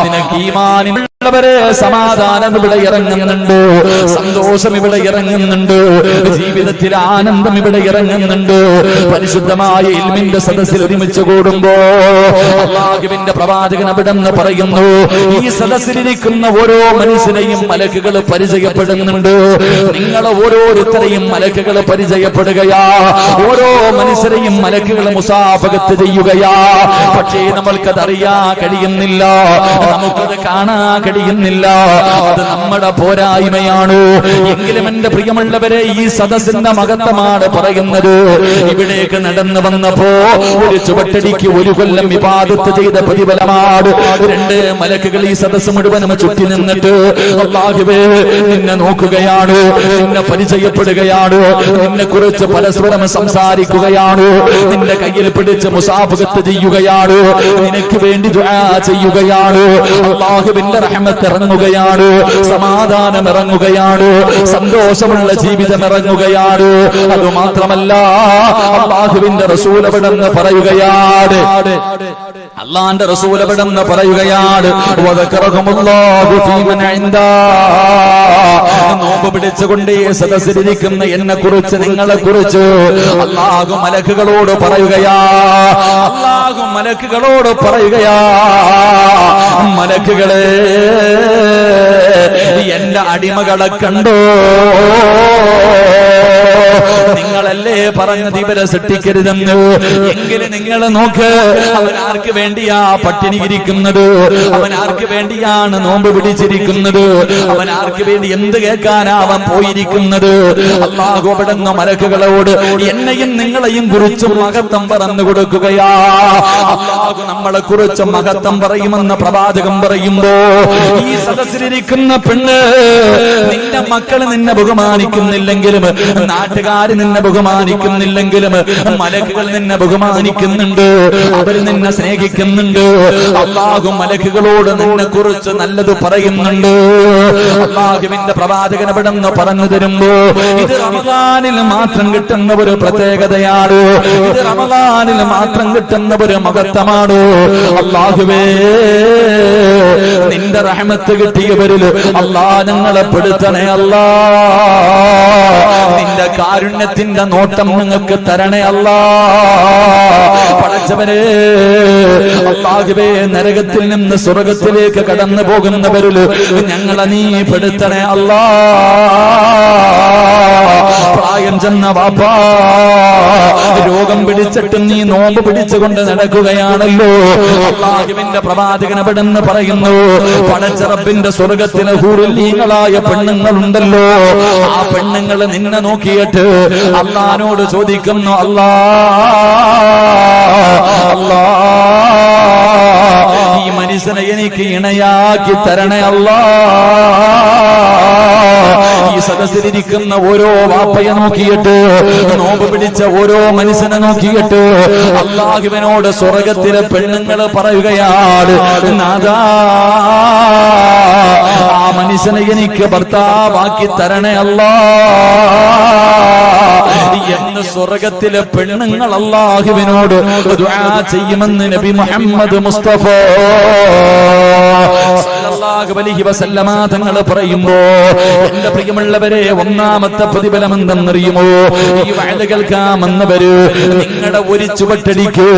നിനക്ക് ഈമാനുള്ളവരെ സമാധാനം ഇവിടെ ഇറങ്ങുന്നുണ്ട്, സന്തോഷം ഇവിടെ ഇറങ്ങുന്നുണ്ട്, ജീവിതത്തിൽ ആനന്ദം ഇവിടെ ഇറങ്ങുന്നുണ്ട്. പരിശുദ്ധമായ ഇൽമിന്റെ സദസ്സിൽ ഒരുമിച്ച് കൂടുമ്പോ അല്ലാഹുവിന്റെ പ്രവാചകൻ അവിടെ നിന്ന് പറയുന്നു, ഈ സദസ്സിലിരിക്കുന്ന ഓരോ മനുഷ്യനെയും മലക്കുകൾ പരിചയപ്പെടുന്നുണ്ട്. നിങ്ങളെ ഓരോരുത്തരെയും മലക്കുകൾ പരിചയപ്പെടുകയാ, ഓരോ മനുഷ്യരെയും മലക്കുകൾ മുസാഫഹത്ത് ചെയ്യുകയാ. പക്ഷേ നമ്മൾക്കത് അറിയാൻ കഴിയുന്നില്ല, നമുക്കത് കാണാൻ കഴിയുന്നില്ല. അത് നമ്മുടെ പോരായ്മയാണ്. എങ്കിലും എന്റെ പ്രിയമുള്ളവരെ, ഈ സദസ്സിന്റെ മഹത്വമാണ് പറയുന്നത്. ഇവിടേക്ക് നടന്നു വന്നപ്പോ ഒരു ചുവട്ടടിക്ക് ഒരു കൊല്ലം ഇബാദത്ത് ചെയ്ത പ്രതിഫലമാണ്. രണ്ട് മലക്കുകൾ ഈ സദസ്സ് മുഴുവനും ചുറ്റി നിന്നിട്ട് അല്ലാഹുവേ നിന്നെ നോക്കുകയാണ്, നിന്നെ പരിചയപ്പെടുകയാണ്, നിന്നെ കുറിച്ച് പരസ്പരം സംസാരിക്കുകയാണ്, നിന്റെ കയ്യിൽ പിടിച്ച് മുസാഫഹത്ത് ചെയ്യുകയാണ്, നിനക്ക് വേണ്ടി ദുആ ചെയ്യുകയാണ്. അല്ലാഹുവിന്റെ റഹ്മത്ത് ഇറങ്ങുകയാണ്, സമാധാനം ഇറങ്ങുകയാണ്, സന്തോഷമുള്ള ജീവിതം ഇറങ്ങുകയാണ്. അതുമാത്രമല്ല, അല്ലാഹുവിന്റെ റസൂൽ അവിടെന്ന് പറയുകയാണ്, അല്ലാഹുവിന്റെ റസൂൽ അവിടെന്ന് പറയുകയാണ്, വദക്കറഹുമുല്ലാഹു ഫീമൻ ഇൻദാ. നോമ്പ് പിടിച്ചുകൊണ്ട് ഈ സദസ്സിലിരിക്കുന്ന എന്നെ കുറിച്ച്, നിങ്ങളെ കുറിച്ച് അല്ലാഹു മലക്കുകളോട് പറയുകയാ, അല്ലാഹു മലക്കുകളോട് പറയുകയാ, മലക്കുകളെ എന്റെ അടിമകളെ കണ്ടോ? നിങ്ങളല്ലേ പറഞ്ഞത് ഇവരെ സൃഷ്ടിക്കരുതെന്ന്. എങ്കിലും നിങ്ങൾ നോക്ക്, അവൻ ആർക്ക് വേണ്ടിയാ പട്ടിണി ഇരിക്കുന്നത്? അവൻ ആർക്ക് വേണ്ടിയാണ് നോമ്പ് പിടിച്ചിരിക്കുന്നത്? അവൻ ആർക്ക് വേണ്ടി എന്ത് കേൾക്കാനാ അവൻ പോയിരിക്കുന്നത്? അല്ലാഹു അവിടുന്ന് മലക്കുകളോട് എന്നെയും നിങ്ങളെയും കുറിച്ച് മഹത്വം പറഞ്ഞു കൊടുക്കുകയാ. അല്ലാഹു നമ്മളെ കുറിച്ച് മഹത്വം പറയുമെന്ന് പ്രവാചകൻ പറയുമ്പോ, ഈ സദസ്സിലിരിക്കുന്ന പെണ്ണ്, നിന്റെ മക്കള് നിന്നെ ബഹുമാനിക്കുന്നില്ലെങ്കിലും, നാട്ടുകാര് നിന്നെ ബഹുമാനിക്കുന്നില്ലെങ്കിലും, മലക്കുകൾ നിന്നെ ബഹുമാനിക്കുന്നുണ്ട്, അവർ നിന്നെ സ്നേഹിക്കുന്നുണ്ട്. അല്ലാഹു മലക്കുകളോട് നിന്നെ കുറിച്ച് നല്ലത് പറയുന്നുണ്ട്. അല്ലാഹുവിന്റെ പ്രവാചകൻ അവിടെ നിന്ന് പറഞ്ഞു തരുമ്പോ, ഇത് റമദാനിൽ മാത്രം കിട്ടുന്ന ഒരു പ്രത്യേകതയാണ്, ഇത് റമദാനിൽ മാത്രം കിട്ടുന്ന ഒരു മഹത്വമാണ്. അല്ലാഹുവേ, നിന്റെ റഹ്മത്ത് കിട്ടിയവരിൽ അല്ലാഹ് ഞങ്ങളെ പെടുത്തണേ അല്ലാ. നിന്റെ കാരുണ്യത്തിന്റെ നോട്ടം നിങ്ങൾക്ക് തരണേ അല്ലാ. പടച്ചവനെ, അല്ലാഹുവേ, നരകത്തിൽ നിന്ന് സ്വർഗത്തിലേക്ക് കടന്നു പോകുന്നവരിൽ ഞങ്ങളെ നീ പെടുത്തണേ അല്ലാ. പ്രായം ചെന്ന വാപ്പാ, രോഗം പിടിച്ചിട്ട് നീ നോമ്പ് പിടിച്ചുകൊണ്ട് നടക്കുകയാണല്ലോ. അല്ലാഹുവിന്റെ പ്രവാചകൻ അവിടെന്ന് പറയുന്നു, പടച്ച റബ്ബിന്റെ സ്വർഗത്തിലെ ഹൂറുല്ലീങ്ങളായ പെണ്ണുങ്ങളുണ്ടല്ലോ, ആ പെണ്ണുങ്ങൾ നിന്നെ നോക്കിയിട്ട് അല്ലാഹുവിനോട് ചോദിക്കുന്നു, അല്ലാ അല്ലാ, ഈ മനുഷ്യനെ എനിക്ക് ഇണയാക്കി തരണേ അല്ലാ. ഈ ഈ സദസ്സിലിരിക്കുന്ന ഓരോ വാപ്പയെ നോക്കിയിട്ട്, നോമ്പ് പിടിച്ച ഓരോ മനുഷ്യനെ നോക്കിയിട്ട് അല്ലാഹുവിനോട് സ്വർഗത്തിലെ പെണ്ണുങ്ങൾ പറയുകയാണ്, നാദാ ആ മനുഷ്യനെ എനിക്ക് ഭർത്താവാക്കി തരണേ അല്ലാ എന്ന് സ്വർഗത്തിലെ പെണ്ണുങ്ങൾ അല്ലാഹുവിനോട് ദുആ ചെയ്യുമെന്ന് നബി മുഹമ്മദ് മുസ്തഫ സല്ലല്ലാഹു അലൈഹി വസല്ലമ തങ്ങൾ പറയുമ്പോ, എന്റെ പ്രിയമുള്ളവരെ, ഒന്നാമത്തെ പ്രതിഫലം എന്തെന്നറിയുമോ? ഈ വഅദ കേൾക്കാമെന്നവര് നിങ്ങളുടെ ഒരു ചുവട്ടടിക്ക്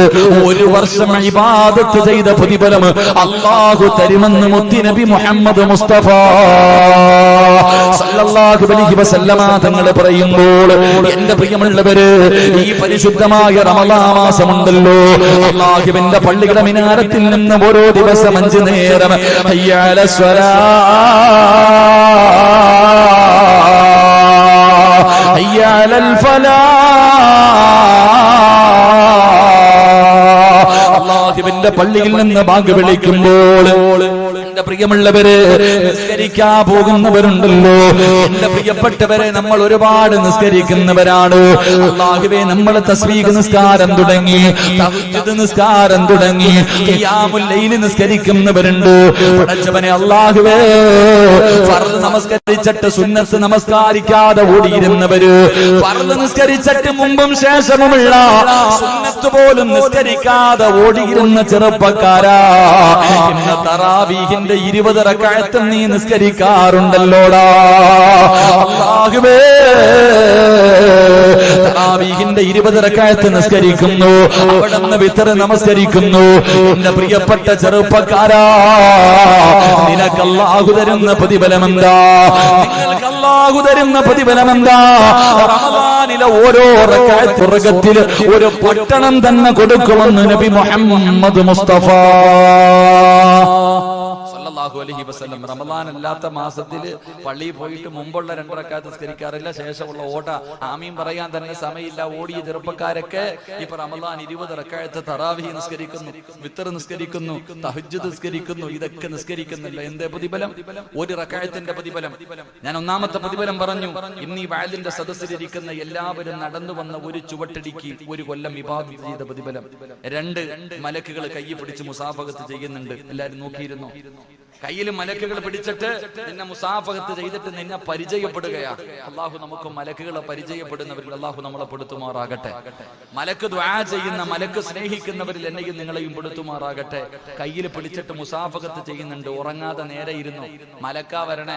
1 വർഷം ഇബാദത്ത് ചെയ്ത പ്രതിഫലം അല്ലാഹു തരുമെന്ന് മുത്തി നബി മുഹമ്മദ് മുസ്തഫ സല്ലല്ലാഹു അലൈഹി വസല്ലമ തങ്ങൾ പറയുമ്പോൾ, എന്റെ പ്രിയമുള്ളവര്, ഈ പരിശുദ്ധമായ റമളാൻ മാസമുണ്ടല്ലോ, അല്ലാഹുവിന്റെ പള്ളിയുടെ മിനാരത്തിൽ നിന്ന് ഓരോ ദിവസം 5 നേരം ഹയ്യ അലൽ സ്വലാഹ് ഹയ്യ അലൽ ഫലാഹ് അല്ലാഹുവിന്റെ പള്ളിയിൽ നിന്ന് ബാങ്ക് വിളിക്കുമ്പോൾ, എന്റെ പ്രിയമുള്ളവര്, നിസ്കരിക്കാൻ പോകുന്നവരുണ്ടല്ലോ, എന്റെ പ്രിയപ്പെട്ടവരെ, നമ്മൾ ഒരുപാട് നിസ്കരിക്കുന്നവരാണ്. അല്ലാഹുവേ, നമ്മൾ തസ്ബീഹ് നിസ്കാരം തുടങ്ങി, തഹജ്ജുദ് നിസ്കാരം തുടങ്ങി, ഖിയാമുൽ ലൈൽ നിസ്കരിക്കുന്നവരുണ്ട്. പടച്ചവനെ അല്ലാഹുവേ, ഫർദ് നമസ്കരിച്ചിട്ട് സുന്നത്ത് നമസ്കാരിക്കാതെ ഓടിയിരുന്നവര്, ഫർദ് നിസ്കരിച്ചിട്ട് മുമ്പും ശേഷമുള്ള സുന്നത്ത് പോലും നിസ്കരിക്കാതെ ഓടിയിരുന്ന ചെറുപ്പക്കാരാ, ഇന്ന് തറാവീഹിന്റെ 20 റക്അത്ത് നീ നിസ്കരിക്കാറുണ്ടല്ലോടാ. അല്ലാഹുവേ, തറാവീഹിന്റെ 20 റക്അത്ത് നിസ്കരിക്കുന്നു, അവിടുന്ന് വിത്തർ നമസ്കരിക്കുന്നു. എന്റെ പ്രിയപ്പെട്ട ചെറുപ്പക്കാരാ, നിനക്ക് അല്ലാഹു തരുന്ന പ്രതിഫലമെന്താ? നിങ്ങൾക്ക് അല്ലാഹു തരുന്ന പ്രതിഫലമെന്താ? റമളാനിലെ ഓരോ റക്അത്ത് സ്വർഗ്ഗത്തിൽ ഒരു പട്ടണം തന്നെ കൊടുക്കുമെന്ന് നബി മുഹമ്മദ് മുസ്തഫ സല്ലല്ലാഹു അലൈഹി വസല്ലം. റമളാൻ അല്ലാത്ത മാസത്തില് പള്ളിയിൽ പോയിട്ട് മുമ്പുള്ള 2 റക്അത്ത് നിസ്കരിക്കാറില്ല, ശേഷമുള്ള ഓട ആമീൻ പറയാൻ തന്നെ സമയമില്ല ഓടിയ ചെറുപ്പക്കാരൊക്കെ ഇപ്പൊ റമളാൻ 20 റക്അത്ത് തറാവീഹ് നിസ്കരിക്കുന്നു, വിത്തർ നിസ്കരിക്കുന്നു, തഹജ്ജുദ് നിസ്കരിക്കുന്നു. ഇതൊക്കെ നിസ്കരിക്കുന്നില്ല. എന്തേ പ്രതിഫലം? 1 റക്അത്തിന്റെ പ്രതിഫലം. ഞാൻ ഒന്നാമത്തെ പ്രതിഫലം പറഞ്ഞു. ഇന്ന് ഈ വഅദിന്റെ സദസ്സിലിരിക്കുന്ന എല്ലാവരും നടന്നു വന്ന ഒരു ചുവട്ടടിക്ക് 1 കൊല്ലം ഇബാദത്ത് ചെയ്ത പ്രതിഫലം. 2 മലക്കുകൾ കൈ പിടിച്ച് മുസാഫഹത്ത് ചെയ്യുന്നുണ്ട്. എല്ലാരും നോക്കിയിരുന്നു. കയ്യിൽ മലക്കുകൾ പിടിച്ചിട്ട് നിന്നെ മുസാഫഹത്ത് ചെയ്തിട്ട് നിന്നെ പരിചയപ്പെടുകയാണ്. അല്ലാഹു നമുക്ക് മലക്കുകളെ പരിചയപ്പെടുന്നവരിൽ അല്ലാഹു നമ്മളെ പെടുത്തുമാറാകട്ടെ. മലക്ക് ദുആ ചെയ്യുന്ന, മലക്ക് സ്നേഹിക്കുന്നവരിൽ എന്നെയും നിങ്ങളെയും പെടുത്തുമാറാകട്ടെ. കയ്യിൽ പിടിച്ചിട്ട് മുസാഫഹത്ത് ചെയ്യുന്നുണ്ട്. ഉറങ്ങാതെ നേരെ ഇരുന്നു. മലക്കാ വരണേ,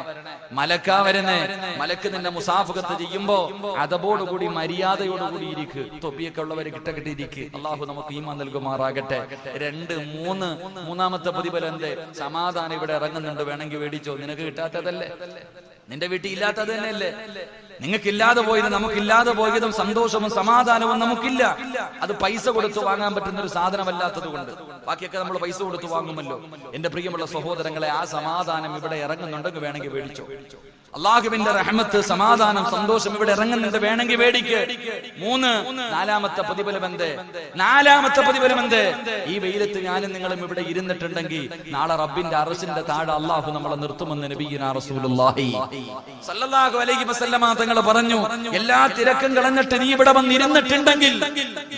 മലക്കാ വരുന്നേ. മലക്ക് നിന്നെ മുസാഫഹത്ത് ചെയ്യുമ്പോ അതബോടുകൂടി മര്യാദയോടുകൂടി ഇരിക്ക്. തൊപ്പിയൊക്കെ ഉള്ളവര് കിട്ടക്കിട്ടിരിക്ക്. അല്ലാഹു നമുക്ക് ഈമാൻ നൽകുമാറാകട്ടെ. 2, 3 മൂന്നാമത്തെ പ്രതിഫലം എന്തേ? സമാധാനം ഇവിടെ ഇറങ്ങുന്നുണ്ട്, വേണമെങ്കിൽ മേടിച്ചോ. നിനക്ക് കിട്ടാത്തതല്ലേ, നിന്റെ വീട്ടിൽ ഇല്ലാത്തത് തന്നെയല്ലേ. നിങ്ങൾക്കില്ലാതെ പോയത് നമുക്കില്ലാതെ പോയതും സന്തോഷവും സമാധാനവും നമുക്കില്ല. അത് പൈസ കൊടുത്ത് വാങ്ങാൻ പറ്റുന്ന ഒരു സാധനമല്ലാത്തത് കൊണ്ട്. ബാക്കിയൊക്കെ നമ്മൾ പൈസ കൊടുത്ത് വാങ്ങുമല്ലോ. എന്റെ പ്രിയമുള്ള സഹോദരങ്ങളെ, ആ സമാധാനം ഇവിടെ ഇറങ്ങുന്നുണ്ടെങ്കിൽ വേണമെങ്കിൽ മേടിച്ചോ. അല്ലാഹുവിന്റെ റഹ്മത്ത്, സമാധാനം, സന്തോഷം ഇവിടെ ഇറങ്ങുന്നുണ്ട്, വേണമെങ്കിൽ മേടിക്ക്. 3 നാലാമത്തെ പ്രതിഫലം എന്തേ? നാലാമത്തെ പ്രതിഫലം എന്തേ? ഈ വെയിലത്ത് ഞാനും നിങ്ങളും ഇവിടെ ഇരുന്നിട്ടുണ്ടെങ്കിൽ നാളെ റബ്ബിന്റെ അർശിന്റെ താഴെ അല്ലാഹു നമ്മളെ നിർത്തുമെന്ന് നബിയുനാ റസൂലുള്ളാഹി സല്ലല്ലാഹു അലൈഹി വസല്ലമ തങ്ങൾ പറഞ്ഞു. എല്ലാ തിരക്കും കളഞ്ഞിട്ട് നീ ഇവിടെ വന്നിരുന്നിട്ടുണ്ടെങ്കിൽ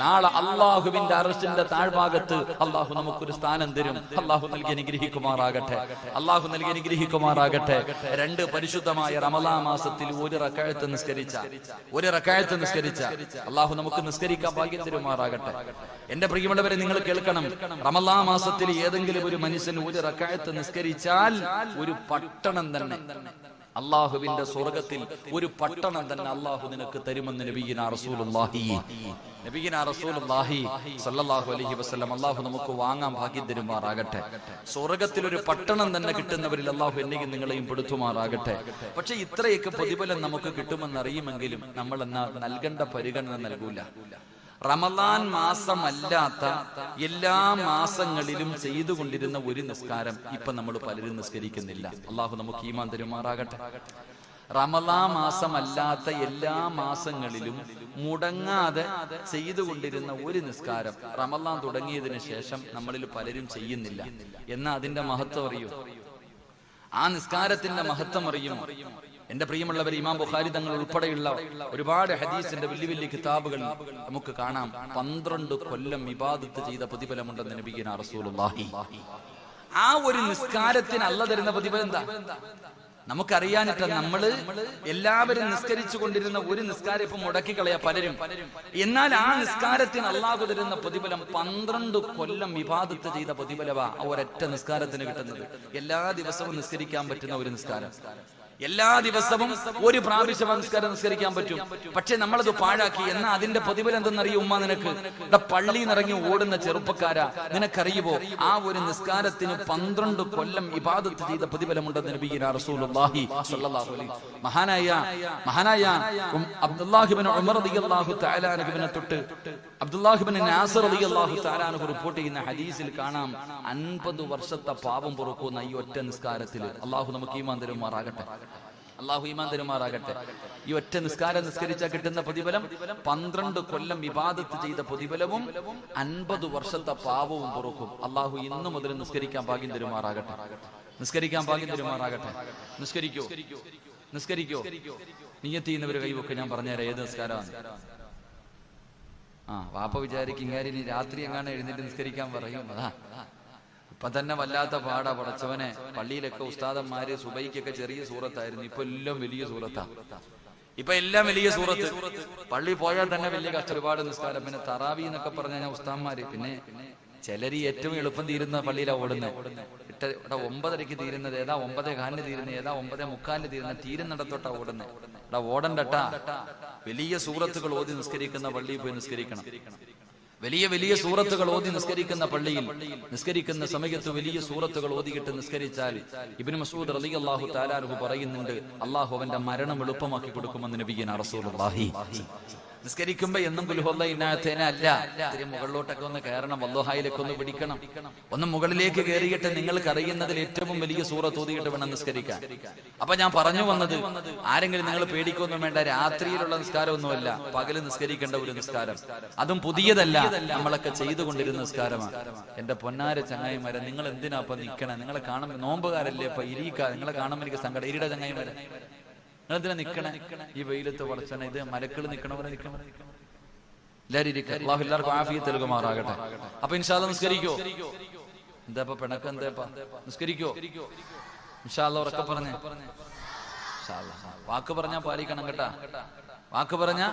നാളെ അല്ലാഹുവിന്റെ അർശിന്റെ താഴ്ഭാഗത്ത് അല്ലാഹു നമുക്കൊരു സ്ഥാനം തരും. അല്ലാഹു നൽകി അനുഗ്രഹിക്കുമാറാകട്ടെ. അല്ലാഹു നൽകി അനുഗ്രഹിക്കുമാറാകട്ടെ. 2 പരിശുദ്ധമായ റമളാൻ മാസത്തിൽ 1 റക്അത്ത് നിസ്കരിച്ച അല്ലാഹു നമുക്ക് നിസ്കരിക്കാൻ ഭാഗ്യം തരുമാറാകട്ടെ. എന്റെ പ്രിയമുള്ളവരെ, നിങ്ങൾ കേൾക്കണം. റമളാൻ മാസത്തിൽ ഏതെങ്കിലും ഒരു മനുഷ്യൻ 1 റക്അത്ത് നിസ്കരിച്ചാൽ ഒരു പട്ടണം തന്നെ, അല്ലാഹുവിന്റെ സ്വർഗ്ഗത്തിൽ ഒരു പട്ടണം തന്നെ അല്ലാഹു നിനക്ക് തരുമെന്ന് നബിയുനാ റസൂലുള്ളാഹി സല്ലല്ലാഹു അലൈഹി വസല്ലം. അല്ലാഹു നമുക്ക് വാങ്ങാൻ ഭാഗ്യം തരുമാറാകട്ടെ. സ്വർഗ്ഗത്തിൽ ഒരു പട്ടണം തന്നെ കിട്ടുന്നവരിൽ അല്ലാഹു എന്നെയും നിങ്ങളെയും പെടുത്തുമാറാകട്ടെ. പക്ഷെ ഇത്രയൊക്കെ പ്രതിഫലം നമുക്ക് കിട്ടുമെന്നറിയുമെങ്കിലും നമ്മൾ എന്നാ നൽകേണ്ട പരിഗണന നൽകൂല. റമളാൻ മാസമല്ലാത്ത എല്ലാ മാസങ്ങളിലും ചെയ്തുകൊണ്ടിരുന്ന ഒരു നിസ്കാരം ഇപ്പൊ നമ്മൾ പലരും നിസ്കരിക്കുന്നില്ല. അല്ലാഹു നമുക്ക് ഈമാൻ തരുമാറാകട്ടെ. റമളാൻ മാസമല്ലാത്ത എല്ലാ മാസങ്ങളിലും മുടങ്ങാതെ ചെയ്തുകൊണ്ടിരുന്ന ഒരു നിസ്കാരം റമളാൻ തുടങ്ങിയതിനു ശേഷം നമ്മളിൽ പലരും ചെയ്യുന്നില്ല. എന്നാ അതിന്റെ മഹത്വം അറിയൂ? ആ നിസ്കാരത്തിന്റെ മഹത്വം അറിയുമോ? എന്റെ പ്രിയമുള്ളവർ, ഇമാം ബുഖാരി തങ്ങൾ ഉൾപ്പെടെയുള്ള ഒരുപാട് ഹദീസിന്റെ വലിയ വലിയ കിതാബുകൾ നമുക്ക് കാണാം. 12 കൊല്ലം ഇബാദത്ത് ചെയ്ത പ്രതിഫലമുണ്ടെന്ന് നബിയുനാ റസൂലുള്ളാഹി. ആ ഒരു നിസ്കാരത്തിന് അല്ലാഹു തരുന്ന പ്രതിഫലം എന്താ നമുക്കറിയാനിട്ട്? നമ്മള് എല്ലാവരും നിസ്കരിച്ചു കൊണ്ടിരുന്ന ഒരു നിസ്കാരം ഇപ്പൊ മുടക്കി കളയാ പലരും. എന്നാൽ ആ നിസ്കാരത്തിന് അല്ലാഹു തരുന്ന പ്രതിഫലം 12 കൊല്ലം ഇബാദത്ത് ചെയ്ത പ്രതിഫലവാ ആ ഒരൊറ്റ നിസ്കാരത്തിന് കിട്ടുന്നത്. എല്ലാ ദിവസവും നിസ്കരിക്കാൻ പറ്റുന്ന ഒരു നിസ്കാരം, എല്ലാ ദിവസവും ഒരു പ്രാവശ്യം നിസ്കാരം നിസ്കരിക്കാൻ പറ്റും. പക്ഷെ നമ്മളത് പാഴാക്കി. എന്നാ അതിന്റെ പ്രതിഫലം എന്തെന്നറിയോ ഉമ്മ നിനക്ക്? പള്ളിയിൽ നിറങ്ങി ഓടുന്ന ചെറുപ്പക്കാരാ, നിനക്കറിയുമോ ആ ഒരു നിസ്കാരത്തിന് 12 കൊല്ലം ഇബാദത്ത് ചെയ്ത പ്രതിഫലമുണ്ടെന്ന് നബിയുനാ റസൂലുള്ളാഹി സ്വല്ലല്ലാഹു അലൈഹി വസല്ലം. മഹാനായ അബ്ദുല്ലാഹി ഇബ്നു ഉമർ റളിയല്ലാഹു തആല അൻഹുവിനെ തൊട്ട് അബ്ദുല്ലാഹി ഇബ്നു നാസിർ റളിയല്ലാഹു തആല അൻഹു റിപ്പോർട്ട് ചെയ്യുന്ന ഹദീസിൽ കാണാം 50 വർഷത്തെ പാപം പൊറുക്കുന്ന ഈ ഒറ്റ നിസ്കാരത്തിൽ. അല്ലാഹു നമുക്ക് ഈമാൻ തരുമാറാകട്ടെ. അല്ലാഹു ഈമാൻ തരുമാറാകട്ടെ. ഈ ഒറ്റ നിസ്കാരം നിസ്കരിച്ചാൽ കിട്ടുന്ന പ്രതിഫലം 12 കൊല്ലം ഇബാദത്ത് ചെയ്ത പ്രതിഫലവും 50 വർഷത്തെ പാപവും പൊറുക്കും. അല്ലാഹു ഇന്നു മുതൽ നിസ്കരിക്കാൻ ഭാഗ്യം തരുമാറാകട്ടെ. നിസ്കരിക്കാൻ ഭാഗ്യം തരുമാറാകട്ടെ. നിസ്കരിക്കോ നിയ്യത്ത് ചെയ്യുന്നവര് കൈവൊക്കെ ഞാൻ പറഞ്ഞുതരാം ഏത് നിസ്കാരമാണ്. വാപ്പ വിചാരിക്കും ഇങ്ങാരി നീ രാത്രി എങ്ങാണ് എഴുന്നേറ്റ് നിസ്കരിക്കാൻ പറയും. ഇപ്പൊ തന്നെ വല്ലാത്ത പാടാ പടച്ചവനെ. പള്ളിയിലൊക്കെ ഉസ്താദന്മാര് സുബൈക്കൊക്കെ ചെറിയ സൂറത്തായിരുന്നു, ഇപ്പൊ എല്ലാം വലിയ സൂറത്താ. വലിയ സൂറത്ത്. പള്ളി പോയാൽ തന്നെ വലിയ കഷ്ടം. ഒരുപാട് നിസ്കാരം. പിന്നെ തറാവി എന്നൊക്കെ പറഞ്ഞ ഉസ്താദന്മാര്. പിന്നെ ചിലര് ഏറ്റവും എളുപ്പം തീരുന്ന പള്ളിയിലാ ഓടുന്നത്. 9:30 തീരുന്നത് ഏതാ, 9:15 തീരുന്നത് ഏതാ, 9:45 തീരുന്ന തീരുന്നിടത്തോട്ടാ ഓടുന്നത്. ഓടണ്ടട്ടാ. വലിയ സൂറത്തുകൾ ഓതി നിസ്കരിക്കുന്ന പള്ളിയിൽ പോയി നിസ്കരിക്കണം. വലിയ സൂറത്തുകൾ ഓതി നിസ്കരിക്കുന്ന പള്ളിയിൽ നിസ്കരിക്കുന്ന സമയത്ത് വലിയ സൂറത്തുകൾ ഓതിയിട്ട് നിസ്കരിച്ചാൽ ഇബ്നു മസ്ഊദ് റളിയല്ലാഹു തആല അൻഹു പറയുന്നുണ്ട്, അല്ലാഹു അവന്റെ മരണം എളുപ്പമാക്കി കൊടുക്കുമെന്ന് നബിയുനാ റസൂലുള്ളാഹി. നിസ്കരിക്കുമ്പോ എന്നും അല്ല, ഇത്തിരി മുകളിലോട്ടൊക്കെ ഒന്ന് കയറണം, വല്ലുഹായിലൊക്കെ ഒന്ന് പിടിക്കണം. ഒന്ന് മുകളിലേക്ക് കയറിയിട്ട് നിങ്ങൾക്ക് അറിയുന്നതിൽ ഏറ്റവും വലിയ സൂറത്ത് ഓതിയിട്ട് വേണം നിസ്കരിക്കാൻ. അപ്പൊ ഞാൻ പറഞ്ഞു വന്നത്, ആരെങ്കിലും നിങ്ങൾ പേടിക്കൊന്നും വേണ്ട. രാത്രിയിലുള്ള നിസ്കാരമൊന്നുമല്ല, പകല് നിസ്കരിക്കേണ്ട ഒരു നിസ്കാരം. അതും പുതിയതല്ല, നമ്മളൊക്കെ ചെയ്തുകൊണ്ടിരുന്ന നിസ്കാരമാണ്. എന്റെ പൊന്നാര ചങ്ങായിമാരെ, നിങ്ങൾ എന്തിനാ അപ്പൊ നിൽക്കണം? നിങ്ങളെ കാണുമ്പോൾ നോമ്പുകാരല്ലേ ഇപ്പൊ ഇരിക്കാ. നിങ്ങളെ കാണുമ്പോൾ എനിക്ക് സങ്കടം. ഇരിയുടെ ചങ്ങായിമാരെ, നിങ്ങളെന്തിനാ നിക്കണേ ഈ വെയിലത്ത്? വളച്ചണേ, ഇത് മലക്കൾ നിക്കണവരെ നിൽക്കണം. എല്ലാവരും ഇരിക്കുക. അല്ലാഹു എല്ലാവർക്കും ആഫിയത്ത് നൽകുമാറാകട്ടെ. അപ്പൊ ഇൻഷാ അല്ലാഹ് നിസ്കരിക്കോ? എന്താ പിണക്കം? എന്താ നിസ്കരിക്കോ? ഇൻഷാ അല്ലാഹ് ഉറക്കെ പറഞ്ഞേ. വാക്ക് പറഞ്ഞാ പാലിക്കണം കേട്ടാ. വാക്ക് പറഞ്ഞാ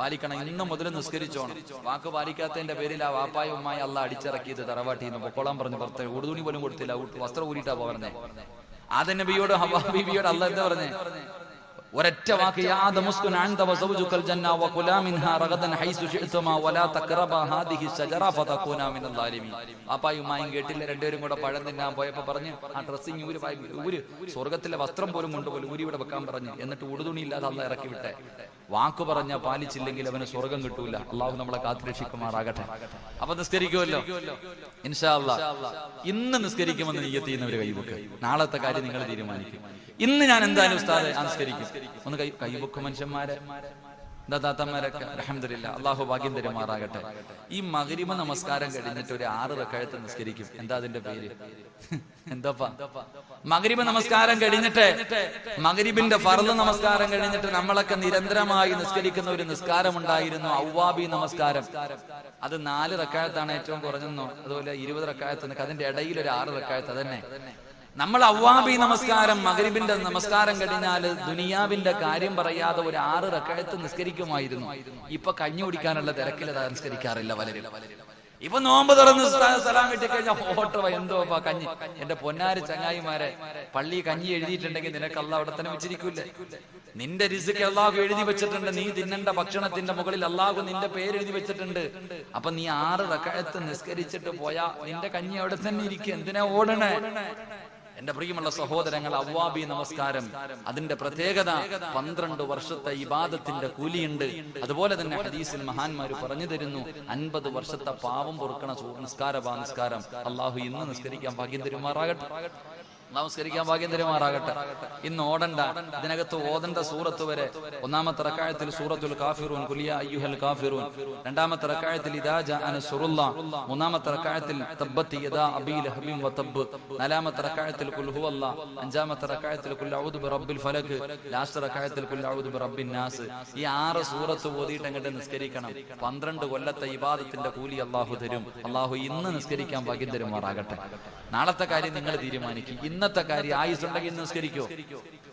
പാലിക്കണം. ഇന്ന് മുതൽ നിസ്കരിച്ചോണം. വാക്ക് പാലിക്കാത്തതിന്റെ പേരിൽ ആ വാപ്പായ ഉമ്മായി അള്ളാഹ് അടിച്ചിറക്കിയത് തറവാട്ടിൽ നിന്ന് പൊക്കോളാൻ പറഞ്ഞു. പുറത്ത് ഉടുതുണി പോലും കൊടുത്തില്ല, വസ്ത്രം ഊരിട്ടാ പറഞ്ഞേ. ആദം നബിയോട് ഹവ്വാ ബീവിയോട് അള്ളാഹ് എന്താ പറഞ്ഞേ? ഒരൊറ്റ വാക്ക്, യാ ആദം ഉസ്കുൻ അൻത വസൗജുകൽ ജന്ന വകുലാ മിൻഹാ റഗദൻ ഹൈസു ശിഅ്തുമാ വലാ തഖറബാ ഹാദിഹി ശജറ ഫതകൂനാ മിനൽ ളാലിമീൻ. വാപ്പായും ഉമ്മായും കേട്ടില്ല. രണ്ടുപേരും കൂടെ പഴം തിന്നാൻ പോയപ്പോ പറഞ്ഞു, ആ ഡ്രസ്സിങ് ഊര്, സ്വർഗത്തിലെ വസ്ത്രം പോലും കൊണ്ടുപോലും ഊരി ഇവിടെ വെക്കാൻ പറഞ്ഞു. എന്നിട്ട് ഉടുതുണി ഇല്ലാതെ അള്ളാഹ് ഇറക്കി വിട്ടെ. വാക്ക് പറഞ്ഞ പാലിച്ചില്ലെങ്കിൽ അവന് സ്വർഗം കിട്ടൂല. അള്ളാഹു നമ്മളെ കാത്തുരക്ഷിക്കുമാറാകട്ടെ. അപ്പൊ നിസ്കരിക്കുമല്ലോ ഇൻഷാ അല്ലാഹ്. ഇന്ന് നിസ്കരിക്കുമെന്ന് നിയ്യത്ത് ചെയ്യുന്നവര് കൈവെക്ക്. നാളത്തെ കാര്യം നിങ്ങൾ തീരുമാനിക്കും. ഇന്ന് ഞാൻ എന്തായാലും ഉസ്താദെ നിസ്കരിക്കും. ഒന്ന് കൈവെക്കും മനുഷ്യന്മാരെ, എന്താ താത്തന്മാരൊക്കെ. അൽഹംദുലില്ലാ, അള്ളാഹു ഭാഗ്യം തരുമാറാകട്ടെ. ഈ മഗ്രിബ് നമസ്കാരം കഴിഞ്ഞിട്ട് ഒരു 6 റക്അത്ത് നിസ്കരിക്കും. എന്താ അതിന്റെ പേര്? എന്താപ്പാ? മഗ്രിബ് നമസ്കാരം കഴിഞ്ഞിട്ട്, മഗ്രിബിന്റെ ഫർള് നമസ്കാരം കഴിഞ്ഞിട്ട് നമ്മളൊക്കെ നിരന്തരമായി നിസ്കരിക്കുന്ന ഒരു നിസ്കാരം ഉണ്ടായിരുന്നു, അവ്വാബി നമസ്കാരം. അത് 4 റക്അത്താണ് ഏറ്റവും കുറഞ്ഞെന്നോ, അതുപോലെ 20 റക്അത്ത്. അതിന്റെ ഇടയിൽ ഒരു 6 റക്അത്ത്. അതന്നെ നമ്മൾ അവ്വാബി നമസ്കാരം. മഗ്രിബിന്റെ നമസ്കാരം കഴിഞ്ഞാൽ ദുനിയാവിന്റെ കാര്യം പറയാതെ ഒരു 6 റക്അത്ത് നിസ്കരിക്കുമായിരുന്നു. ഇപ്പൊ കഞ്ഞി കുടിക്കാനുള്ള തിരക്കിൽ നിസ്കരിക്കാറില്ല പലരും. ഇപ്പൊ നോമ്പ് തുറന്ന് സലാം കിട്ടി കഴിഞ്ഞാൽ ഓട്ടോ എന്തോ കഞ്ഞി. എന്റെ പൊന്നാര് ചങ്ങായിമാരെ, പള്ളി കഞ്ഞി എഴുതിയിട്ടുണ്ടെങ്കിൽ നിനക്ക് അള്ളാഹ് അവിടെ തന്നെ വെച്ചിരിക്കൂല്ലേ? നിന്റെ റിസ്ക് അള്ളാഹു എഴുതി വെച്ചിട്ടുണ്ട്. നീ തിന്നേണ്ട ഭക്ഷണത്തിന്റെ മുകളിൽ അള്ളാഹു നിന്റെ പേര് എഴുതി വെച്ചിട്ടുണ്ട്. അപ്പൊ നീ 6 റക്അത്ത് നിസ്കരിച്ചിട്ട് പോയാ നിന്റെ കഞ്ഞി അവിടെ തന്നെ ഇരിക്കും. എന്തിനാ ഓടണേ? എന്റെ പ്രിയമുള്ള സഹോദരങ്ങൾ, അവ്വാബി നമസ്കാരം, അതിന്റെ പ്രത്യേകത 12 വർഷത്തെ ഇബാദത്തിന്റെ കൂലിയുണ്ട്. അതുപോലെ തന്നെ ഹദീസിൽ മഹാന്മാര് പറഞ്ഞു തരുന്നു, 50 വർഷത്തെ പാവം പൊറുക്കണ നിസ്കാരം. അള്ളാഹു ഇന്ന് നിസ്കരിക്കാൻ ഭാഗ്യം തരുമാറാകട്ടെ. നമസ്കരിക്കാൻ ഭാഗ്യം തരുമാറാകട്ടെ. ഇന്ന് ഓടണ്ട, ഇതിനകത്ത് ഓതണ്ട സൂറത്ത് വരെ. ഒന്നാമത്തെ റക്അത്തിൽ സൂറത്തുൽ കാഫിറൂൻ, ഖുൽ യാ അയ്യുഹൽ കാഫിറൂൻ. രണ്ടാമത്തെ റക്അത്തിൽ ഇദാ ജാഅ നസ്റുല്ലാഹ്. മൂന്നാമത്തെ റക്അത്തിൽ തബ്ബത് യദാ അബീ ലഹബിൻ വതബ്ബ്. നാലാമത്തെ റക്അത്തിൽ ഖുൽ ഹുവല്ലാഹ്. അഞ്ചാമത്തെ റക്അത്തിൽ ഖുൽ അഊദു ബിറബ്ബിൽ ഫലക്. ലാസ്റ്റ് റക്അത്തിൽ ഖുൽ അഊദു ബിറബ്ബിൻ നാസ്. ഈ 6 സൂറത്ത് ഓതിയിട്ട് അങ്ങോട്ട് നിസ്കരിക്കണം. 12 കൊല്ലത്തെ ഇബാദത്തിന്റെ കൂലി അല്ലാഹു തരും. അല്ലാഹു ഇന്ന് നിസ്കരിക്കാൻ ഭാഗ്യം തരുമാറാകട്ടെ. നാളത്തെ കാര്യം നിങ്ങൾ തീരുമാനിക്കും. ഇന്നത്തെ കാര്യം ആയുസുണ്ടെങ്കിൽ ഇന്ന് നിസ്കരിക്കോ?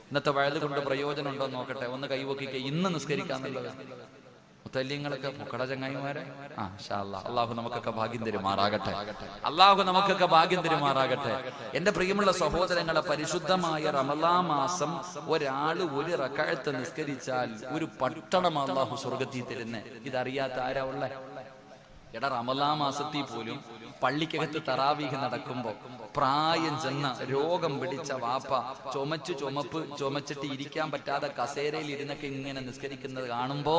ഇന്നത്തെ വയത് കൊണ്ട് പ്രയോജനം ഉണ്ടോ നോക്കട്ടെ. ഒന്ന് കൈവക്കിക്കുക. ഇന്ന് നിസ്കരിക്കാന്നുള്ളത് മുത്തല്ലിങ്ങളൊക്കെ മുക്കട ചങ്ങായിമാരെ. അള്ളാഹു നമുക്കൊക്കെ ഭാഗ്യം തരുമാറാകട്ടെ. അള്ളാഹു നമുക്കൊക്കെ ഭാഗ്യം തരുമാറാകട്ടെ. എന്റെ പ്രിയമുള്ള സഹോദരങ്ങളെ, പരിശുദ്ധമായ റമളാൻ മാസം ഒരാള് ഒരു റക്അത്ത് നിസ്കരിച്ചാൽ ഒരു പട്ടണം അള്ളാഹു സ്വർഗത്തിൽ തരുന്നേ. ഇതറിയാത്ത ആരാ ഉള്ള? എടാ, റമളാൻ മാസത്തിൽ പോലും പള്ളിക്കകത്ത് തറാവീഹ് നടക്കുമ്പോ പ്രായം ചെന്ന രോഗം പിടിച്ച വാപ്പ ചുമച്ചിട്ട് ഇരിക്കാൻ പറ്റാതെ കസേരയിൽ ഇരുന്നൊക്കെ ഇങ്ങനെ നിസ്കരിക്കുന്നത് കാണുമ്പോ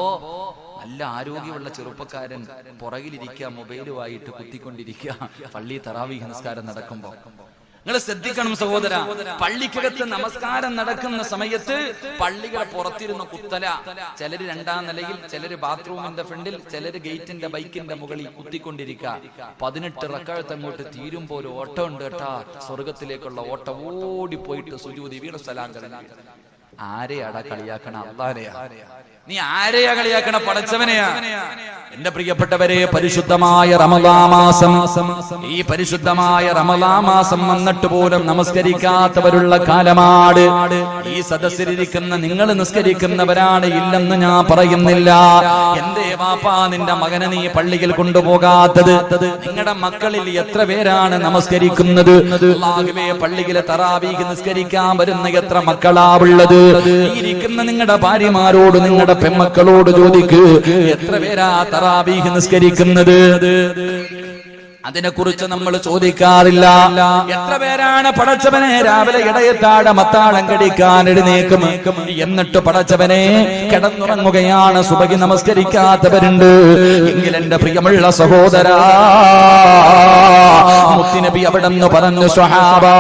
നല്ല ആരോഗ്യമുള്ള ചെറുപ്പക്കാരൻ പുറകിലിരിക്കുക, മൊബൈലുമായിട്ട് കുത്തിക്കൊണ്ടിരിക്കുക പള്ളി തറാവീഹ് നിസ്കാരം നടക്കുമ്പോ. നിങ്ങൾ ശ്രദ്ധിക്കണം സഹോദര, പള്ളിക്കകത്ത് നമസ്കാരം നടക്കുന്ന സമയത്ത് പള്ളികളെ പുറത്തിരുന്ന കുത്തല, ചിലര് 2ാം നിലയിൽ, ചിലര് ബാത്റൂമിന്റെ ഫ്രണ്ടിൽ, ചിലര് ഗേറ്റിന്റെ ബൈക്കിന്റെ മുകളിൽ കുത്തിക്കൊണ്ടിരിക്കുക. 18 റക്അത്ത് അങ്ങോട്ട് തീരുമ്പോൾ ഒരു ഓട്ടം ഉണ്ട് കേട്ടാ, സ്വർഗത്തിലേക്കുള്ള ഓട്ടം. ഓടിപ്പോയിട്ട് സുജൂദി വീണ സലാം ചൊല്ലി. ആരെയാടാ കളിയാക്കണ? അല്ലാഹുവിനെയാ. നീ ആരെയാ കളിയാക്കണ? പടച്ചവനെയാ. എന്റെ പ്രിയപ്പെട്ടവരെ, പരിശുദ്ധമായ റമളാൻ മാസം, ഈ പരിശുദ്ധമായ റമളാൻ മാസം വന്നിട്ട് പോലും നമസ്കരിക്കാത്തവരുള്ള കാലമാണ്. ഈ സദസ്സിലിരിക്കുന്ന നിങ്ങൾ നിസ്കരിക്കുന്നവരാണ്, ഇല്ലെന്ന് ഞാൻ പറയുന്നില്ല. എന്തേ വാപ്പാ നിന്റെ മകനെ നീ പള്ളിയിൽ കൊണ്ടുപോകാത്തത്? നിങ്ങളുടെ മക്കളിൽ എത്ര പേരാണ് നമസ്കരിക്കുന്നത്? അല്ലാഹുവേ, പള്ളിയിലെ തറാവീഹ് നിസ്കരിക്കാൻ വരുന്ന എത്ര മക്കളാ ഉള്ളത്? ഇരിക്കുന്ന നിങ്ങളുടെ ഭാര്യമാരോട്, നിങ്ങളുടെ പെൺമക്കളോട് ചോദിക്ക്, എത്ര പേരാ തറാവീഹ് നിസ്കരിക്കുന്നത്? അതിനെക്കുറിച്ച് നമ്മൾ ചോദിക്കാറില്ല. എത്ര പേരാണ് പടച്ചവനെ രാവിലെ ഇടയത്താഴ മത്താളം കടിക്കാൻ എഴുന്നേക്കും, എന്നിട്ട് പടച്ചവനെ കിടന്നുറങ്ങുകയാണ്, സുബഹി നമസ്കരിക്കാത്തവരുണ്ട്. എങ്കിൽ എന്റെ പ്രിയമുള്ള സഹോദരാ, മുത്തുനബി അവിടെന്ന് പറഞ്ഞു, സ്വഹാബാ,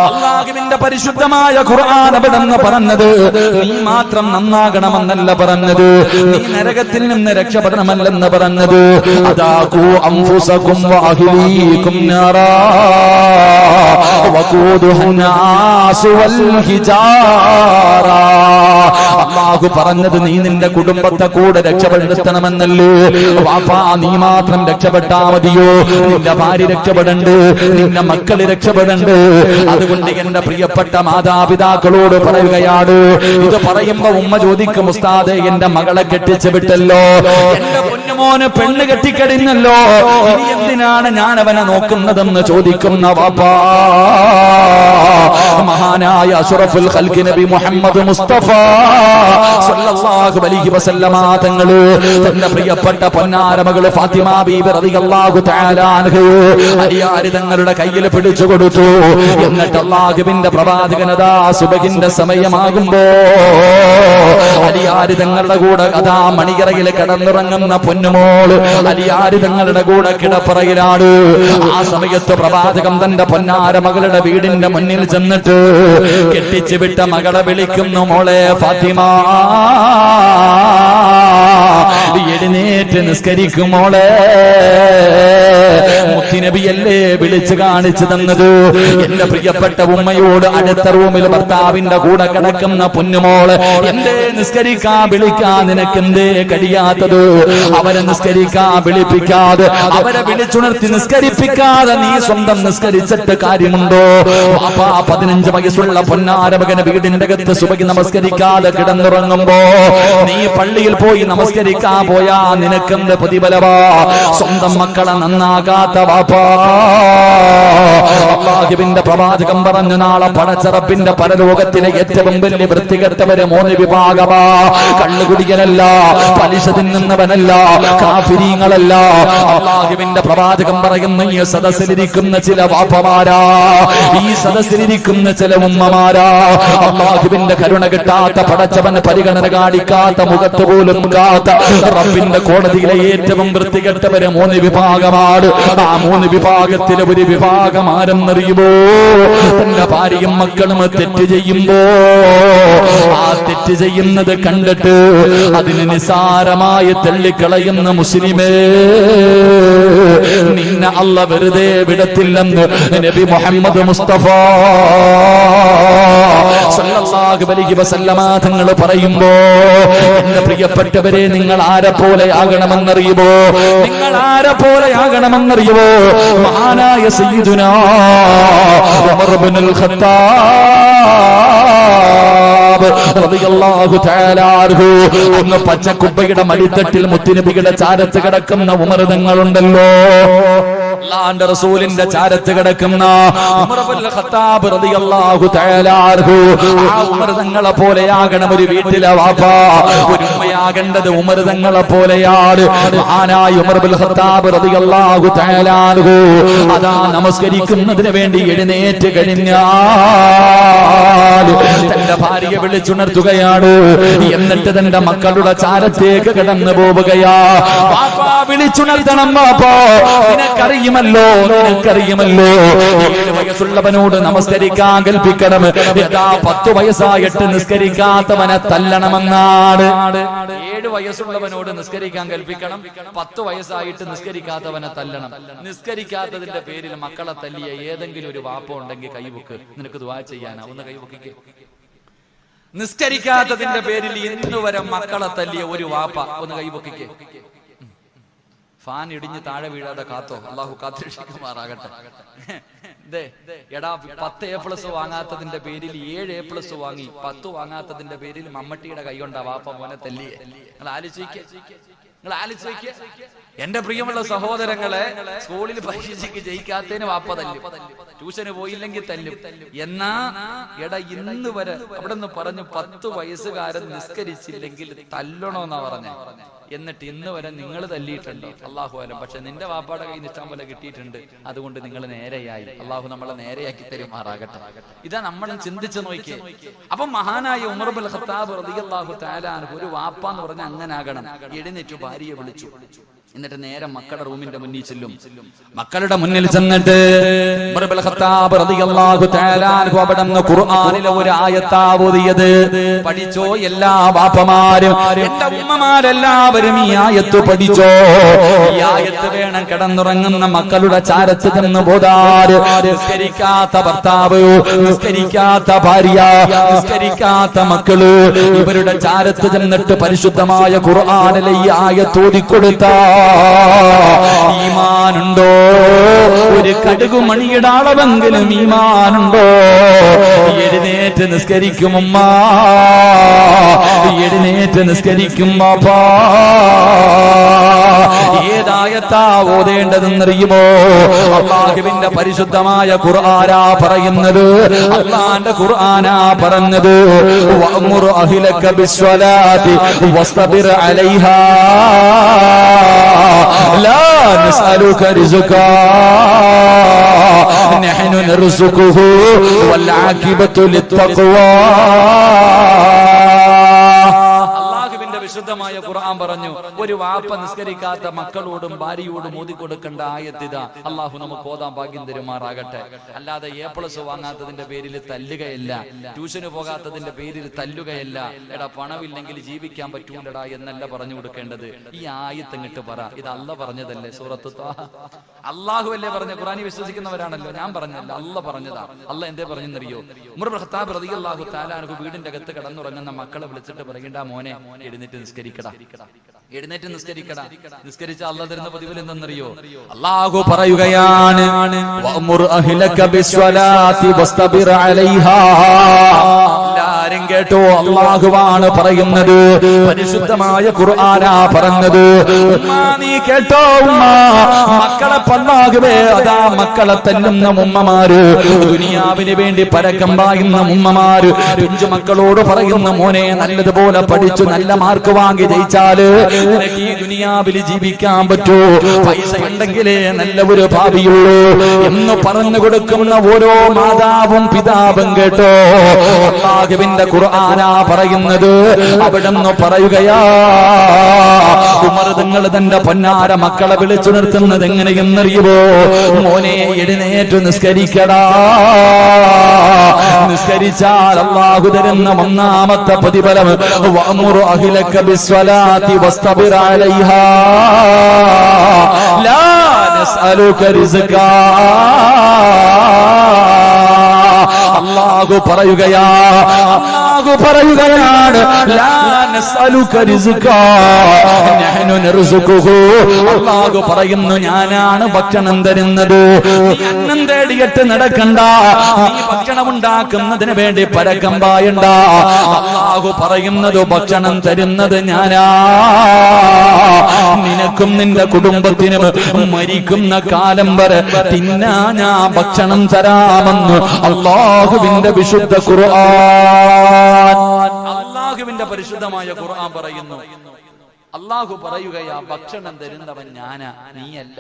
അല്ലാഹുവിന്റെ പരിശുദ്ധമായ ഖുർആൻ അവിടെന്ന് പറഞ്ഞത് നീ മാത്രം നന്നാകണമെന്നല്ല പറഞ്ഞത്, നീ നരകത്തിൽ നിന്ന് രക്ഷപ്പെടണമെല്ലെന്ന് പറഞ്ഞത്. അതാഖൂ അൻഫുസകും വഅഹ്ലീകും നാറാ വഖൂദുഹാ നാസു വൽ ഹിജാറാ. അല്ലാഹു പറഞ്ഞത് നീ നിന്റെ കുടുംബത്തെ കൂടെ രക്ഷപ്പെടുത്തണമെന്നല്ലേ. വാപ്പാ, നീ മാത്രം രക്ഷപ്പെട്ടാ മതിയോ? നിന്റെ ഭാര്യ രക്ഷപ്പെടണ്ട്, നിന്റെ മക്കൾ രക്ഷപ്പെടണ്ട്. അതുകൊണ്ട് എന്റെ പ്രിയപ്പെട്ട മാതാപിതാക്കളോട് പറയുകയാണ്. ഇത് പറയുമ്പോ ഉമ്മ ചോദിക്കും, ഉസ്താദേ എന്റെ മകളെ കെട്ടിച്ചു വിട്ടല്ലോ, എന്റെ പൊന്നുമോന് പെണ്ണ് കെട്ടിക്കഴിഞ്ഞല്ലോ, ഇനി എന്തിനാണ് ഞാൻ അവനെ നോക്കുന്നതെന്ന് ചോദിക്കുന്ന വാപ്പാ. മഹാനായ അഷ്റഫുൽ ഖൽഖ് നബി മുഹമ്മദ് മുസ്തഫ സല്ലല്ലാഹു അലൈഹി വസല്ലമ തങ്ങള് തന്റെ പ്രിയപ്പെട്ട പൊന്നാര മകള് ഫാത്തിമ ബീബി റളിയല്ലാഹു തആല അൻഹ അലിയാരി തങ്ങളുടെ കയ്യിൽ പിടിച്ചു കൊടുത്തു. എന്നിട്ട് അല്ലാഹുവിന്റെ പ്രവാചകനതാ സുബഹിന്റെ സമയമാകുമ്പോ അലിയാരി തങ്ങളുടെ കൂടെ അതാ മണിയറയിൽ കിടന്നുറങ്ങുന്ന പൊന്നുമോള് അലിയാരി തങ്ങളുടെ കൂടെ കിടപ്പറയിലാണ്. ആ സമയത്ത് പ്രവാചകൻ തന്റെ പൊന്നാര മകളുടെ വീടിന്റെ മുന്നിൽ ചെന്നിട്ട് കെട്ടിച്ചു വിട്ട മകളെ വിളിക്കുന്നു, മോളെ ഫാത്തിമ, എഴുന്നേറ്റ് നിസ്കരിക്കും മോളെ. മുത്തുനബിയല്ലേ വിളിച്ചു കാണിച്ചു തന്നത്. എന്റെ പ്രിയപ്പെട്ട ഉമ്മയോട് അടുത്ത റൂമിൽ ഭർത്താവിന്റെ കൂടെ കിടക്കുന്ന പൊന്നുമോള്, എന്തേ നിസ്കരിക്കാൻ വിളിക്കാൻ നിനക്കെന്തേ കഴിയാത്തത്? അവരെ നിസ്കരിക്കാൻ വിളിപ്പിക്കാതെ, അവരെ വിളിച്ചുണർത്തി നിസ്കരിപ്പിക്കാതെ നീ സ്വന്തം നിസ്കരിച്ചിട്ട് കാര്യമുണ്ടോ? 15 വയസ്സുള്ള പൊന്നാര മകന് വീടിന്റെ അകത്ത് സുബഹി നമസ്കരിക്കാതെ കിടന്നുറങ്ങുമ്പോ നീ പള്ളിയിൽ പോയി നമസ്കരിക്കാൻ പോയാ നിനക്കെന്ത് പ്രതിഫലവാ? സ്വന്തം മക്കളെ നന്നാകാത്ത വാപ്പാ. അല്ലാഹുവിന്റെ പ്രവാചകൻ പറഞ്ഞു, നാളെ പടച്ചറപ്പിന്റെ പരലോകത്തിലെ ഏറ്റവും വലിയ വൃത്തികെട്ടവര് 3 വിഭാഗമാ. കള്ളുകുടിയനല്ല, പലിശ തിന്നുന്നവനല്ല, കാഫിരീങ്ങളല്ല. അല്ലാഹുവിന്റെ പ്രവാചകൻ പറയുന്നു, ഈ സദസ്സിലിരിക്കുന്ന ചില വാപ്പമാരാ, ഈ സദസ്സിലിരിക്കുന്ന ചില ഉമ്മമാരാ, അല്ലാഹുവിന്റെ കരുണ കിട്ടാത്ത, പടച്ചവന് പരിഗണന കാണിക്കാത്ത, മുഖത്ത് പോലും കാത്ത റബ്ബിന്റെ കോടതിയിലെ ഏറ്റവും വൃത്തികെട്ടവര് 3 വിഭാഗമാണ്. ആ മൂന്ന് വിഭാഗത്തിലെ ഒരു വിഭാഗം ആരെന്നറിയുമോ? തന്റെ ഭാര്യയും മക്കളും തെറ്റ് ചെയ്യുമ്പോ ആ തെറ്റ് ചെയ്യുന്നത് കണ്ടിട്ട് അതിന് നിസാരമായി തള്ളിക്കളയുന്ന മുസ്ലിമേ, നിന്നെ അല്ല വെറുതെ വിടത്തില്ലെന്ന് നബി മുഹമ്മദ് മുസ്തഫ സല്ലല്ലാഹു അലൈഹി വസല്ലമ തങ്ങൾ പറയുമ്പോ, എന്റെ പ്രിയപ്പെട്ടവരെ, നിങ്ങൾ ആരെ പോലെയാകണമെന്നറിയുമോ? നിങ്ങൾ ആരെ പോലെയാകണമെന്നറിയുമോ? മഹാനായ സയ്യിദുനാ ഉമർ ഇബ്നുൽ ഖത്താബ് റളിയല്ലാഹു തആല അൻഹു. ഒന്ന് പച്ചക്കുബ്ബയുടെ മടിത്തട്ടിൽ മുത്തുനബിയുടെ ചാരത്ത് കിടക്കുന്ന ഉമർ തങ്ങളുണ്ടല്ലോ, അല്ലാഹുവിന്റെ റസൂലിന്റെ ചാരത്ത് കിടക്കുന്ന ഉമർ ഇബ്നുൽ ഖത്താബ് റളിയല്ലാഹു തആല അൻഹു. ആ ഉമർ തങ്ങളെ പോലെയാകണം ഒരു വീട്ടിലെ വാപ്പ. ഒരു ഉമ്മയാകേണ്ടത് ഉമർ തങ്ങളെ പോലെയാണ്. മഹാനായ ഉമർ ഇബ്നുൽ ഖത്താബ് റളിയല്ലാഹു തആല അൻഹു അതാ നമസ്കരിക്കുന്നതിന് വേണ്ടി എഴുന്നേറ്റ് കഴിഞ്ഞാൽ തന്റെ ഭാര്യയെ വിളിച്ചുണർത്തുകയാണ്. എന്നിട്ട് തന്റെ മക്കളുടെ ചാരത്തേക്ക് കടന്നു പോവുകയാ. വാപ്പാ, വിളിച്ചുണർത്തണം വാപ്പാ, നിനക്കറിയുമല്ലോ 7 വയസ്സുള്ളവനോട് നമസ്കരിക്കാൻ കൽപ്പിക്കണം. യഥാ 10 വയസ്സായിട്ട് നിസ്കരിക്കാത്തവനെ തല്ലണമെന്നാണ്. 7 വയസ്സുള്ളവനോട് നിസ്കരിക്കാൻ കൽപ്പിക്കണം, 10 വയസ്സായിട്ട് നിസ്കരിക്കാത്തവനെ തല്ലണം. നിസ്കരിക്കാത്തതിന്റെ പേരിൽ മക്കളെ തല്ലിയ ഏതെങ്കിലും ഒരു വാപ്പ ഉണ്ടെങ്കിൽ കൈവക്ക്, നിനക്ക് ദുആ ചെയ്യാനാ. ഒന്ന് കൈവക്കിക്ക്. നിസ്കരിക്കാത്തതിന്റെ പേരിൽ ഇന്ന് വരെ മക്കളെ തല്ലിയ ഒരു വാപ്പ ഒന്ന് കൈവക്കിക്ക്. ഫാൻ ഇടിഞ്ഞ് താഴെ വീഴാതെ കാത്തോ, അള്ളാഹു കാത്തിരക്ഷിക്കുമാറാകട്ടെ. എടാ, 10 A+ വാങ്ങാത്തതിന്റെ പേരിൽ 7 A+ വാങ്ങി, 10 വാങ്ങാത്തതിന്റെ പേരിൽ മമ്മട്ടിയുടെ കൈ കൊണ്ടാ വാപ്പ മോനെ തല്ലിയെ. നിങ്ങൾ ആലോചിക്കുക. എന്റെ പ്രിയമുള്ള സഹോദരങ്ങളെ, സ്കൂളിൽ പരീക്ഷയ്ക്ക് ജയിക്കാത്തതിന് വാപ്പ തല്ലും, ട്യൂഷന് പോയില്ലെങ്കിൽ തല്ലും. എന്നാ എടാ, ഇന്ന് വരെ അവിടെ നിന്ന് പറഞ്ഞു 10 വയസ്സുകാരൻ നിസ്കരിച്ചില്ലെങ്കിൽ തല്ലണോന്നാ പറഞ്ഞ. എന്നിട്ട് ഇന്ന് വരെ നിങ്ങൾ തല്ലിയിട്ടുണ്ട്, അള്ളാഹു അലം. പക്ഷെ നിന്റെ വാപ്പാടെ കയ്യിൽ ഇഷ്ടം പോലെ കിട്ടിയിട്ടുണ്ട്, അതുകൊണ്ട് നിങ്ങൾ നേരെയായി. അള്ളാഹു നമ്മളെ നേരെയാക്കി തരുമാറാകട്ടെ. ഇതാ നമ്മൾ ചിന്തിച്ചു നോക്കിയേ. അപ്പൊ മഹാനായ ഉമർ ഇബ്നുൽ ഖത്താബ് റളിയല്ലാഹു തആല അൻഹു ഒരു വാപ്പ എന്ന് പറഞ്ഞ അങ്ങനെ ആകണം. എഴുന്നേറ്റു ഭാര്യയെ വിളിച്ചു. എന്നിട്ട് നേരെ മക്കളുടെ റൂമിന്റെ മുന്നിൽ ചെല്ലും. മക്കളുടെ മുന്നിൽ ചെന്നിട്ട് ഉമർ ഇബ്നുൽ ഖത്താബ് റളിയല്ലാഹു തആല അൻഹു അവിടുന്ന് ഖുർആനിലെ ഒരു ആയത്താ ഓതിയത്. പഠിച്ചോ എല്ലാ വാപ്പമാരും, എന്റെ ഉമ്മമാരെല്ലാവരും ഈ ആയത്ത് പഠിച്ചോ. ഈ ആയത്ത് വേണം കിടന്നുറങ്ങുന്ന മക്കളുടെ ചാരത്ത് ചെന്ന് പോതാര്. നിസ്കരിക്കാത്ത ഭർത്താവ്, നിസ്കരിക്കാത്ത ഭാര്യ, നിസ്കരിക്കാത്ത മക്കള്, ഇവരുടെ ചാരത്ത് ചെന്നിട്ട് പരിശുദ്ധമായ ഖുർആനിലെ ഈ ആയത്ത് ഓതിക്കൊടുത്ത ഈമാനുണ്ടോ? ഒരു കടുകു മണിയുടെ അളവെങ്കിലും ഈമാനുണ്ടോ? എഴുന്നേറ്റ് നിസ്കരിക്കും ഉമ്മ, എഴുന്നേറ്റ് നിസ്കരിക്കും ബാപ്പാ. ഏതായത്താ ഓതേണ്ടതെന്നറിയുമോ? അല്ലാഹുവിന്റെ പരിശുദ്ധമായ ഖുർആനാ പറയുന്നത്. അല്ലാഹുവിന്റെ ഖുർആനാ പറഞ്ഞത്, വഅ്മുർ അഹ്ലക ബിസ്സലാത്തി വസ്തബിർ അലൈഹാ ലാ നസ്അലുക റിസ്ഖാ നഹ്നു നർസുഖുഹു വൽ ആഖിബത്തു ലിത്തഖ്വാ. വിശുദ്ധമായ ഖുർആൻ പറഞ്ഞു, ഒരു വാപ്പ നിസ്കരിക്കാത്ത മക്കളോടും ഭാര്യയോടും ഓതിക്കൊടുക്കേണ്ട ആയത്തിത. അള്ളാഹു നമുക്ക് ഓതാൻ ഭാഗ്യം തരുമാറാകട്ടെ. അല്ലാതെ A+ വാങ്ങാത്തതിന്റെ പേരിൽ തല്ലുകയല്ല, ട്യൂഷന് പോകാത്തതിന്റെ പേരിൽ തല്ലുകയല്ല. എടാ, പണമില്ലെങ്കിൽ ജീവിക്കാൻ പറ്റൂലടാ എന്നല്ല പറഞ്ഞു കൊടുക്കേണ്ടത്. ഈ ആയത്ത് ഇങ്ങോട്ട് പറ. ഇത് അല്ല പറഞ്ഞതല്ലേ? സൂറത്ത് ത്വാഹ അള്ളാഹു അല്ലേ പറഞ്ഞ? ഖുർആനിൽ വിശ്വസിക്കുന്നവരാണല്ലോ. ഞാൻ പറഞ്ഞല്ല, അല്ല പറഞ്ഞതാ. അല്ല എന്തേ പറഞ്ഞെന്നറിയോ? ഉമർ ഇബ്നുൽ ഖത്താബ് റളിയല്ലാഹു തആല അൻഹു വീടിന്റെ അകത്ത് കിടന്നുറങ്ങുന്ന മക്കളെ വിളിച്ചിട്ട് പറയണ്ട, മോനെ എഴുന്നേറ്റ് നിസ്കരിക്കടാ, എഴുന്നേറ്റ് നിസ്കരിക്കടാ. നിസ്കരിച്ച അല്ലാഹു തരുന്ന പ്രതിഫലം എന്തെന്നറിയോ? അല്ലാഹു പറയുകയാണ്, വഅ്മുർ അഹ്ലക ബിസ്സലാത്തി വസ്തബിർ അലൈഹാ. എല്ലാരും കേട്ടോ, അല്ലാഹുവാണ് പറയുന്നത്, പരിശുദ്ധമായ ഖുർആനാ പറഞ്ഞത്. ഉമ്മ നീ കേട്ടോ, ഉമ്മ മക്കളെ അല്ലാഹുവേ അതാ മക്കളെ തല്ലുന്ന ഉമ്മമാര്, ദുനിയാവിന് വേണ്ടി പരക്കം പായുന്ന ഉമ്മമാര് പിഞ്ചു മക്കളോട് പറയുന്ന, മോനെ നല്ലതുപോലെ പഠിച്ചു നല്ല മാർക്ക് വാങ്ങി ജയിച്ചാല് നിനക്ക് ഈ ദുനിയാവിൽ ജീവിക്കാൻ പറ്റൂ, പൈസ ഉണ്ടെങ്കിലേ നല്ല ഒരു ഭാവിയുള്ളൂ എന്ന് പറഞ്ഞു കൊടുക്കുന്ന ഓരോ മാതാവും പിതാവും കേട്ടോ, അല്ലാഹുവിന്റെ ഖുർആനാ പറയുന്നത്. അവിടെന്ന് പറയുകയാ, ഉമർ തങ്ങൾ തന്റെ പൊന്നാര മക്കളെ വിളിച്ചു നിർത്തുന്നത് എങ്ങനെയെന്നറിയുമോ? മോനെ എഴുന്നേറ്റ് നിസ്കരിക്കടാ. നിസ്കരിച്ചാൽ അല്ലാഹു തരുന്ന ഒന്നാമത്തെ പ്രതിഫലം വഅ്മുറു അഹ്ലക ബിസ്സലാത്തി വസ്തബിർ അലൈഹാ ലാ നസ്അലുക റിസ്കാ. അല്ലാഹു പറയുകയാണ് ലാ നസ്അലുക റിസ്കാ നഹ്നു നർസുഖുഹു. അല്ലാഹു പറയുന്നു ഞാനാണ് ഭക്ഷണം തരുന്നത്. നീ അന്നം തേടിയിട്ട് നടക്കണ്ട, നീ ഭക്ഷണം ഉണ്ടാക്കുന്നതിന് വേണ്ടി പരക്കം പായണ്ട. അല്ലാഹു പറയുന്നത് ഭക്ഷണം തരുന്നത് ഞാനാ. നിനക്കും നിന്റെ കുടുംബത്തിനും മരിക്കുന്ന കാലം വരെ തിന്നാ ഞാൻ ഭക്ഷണം തരാമെന്ന് അല്ലാഹുവിന്റെ വിശുദ്ധ ഖുർആൻ, അല്ലാഹുവിന്റെ പരിശുദ്ധമായ ഖുർആൻ പറയുന്നു. അല്ലാഹു പറയുകയാ ഭക്ഷണം തരുന്നവൻ ഞാനാ, നീയല്ല.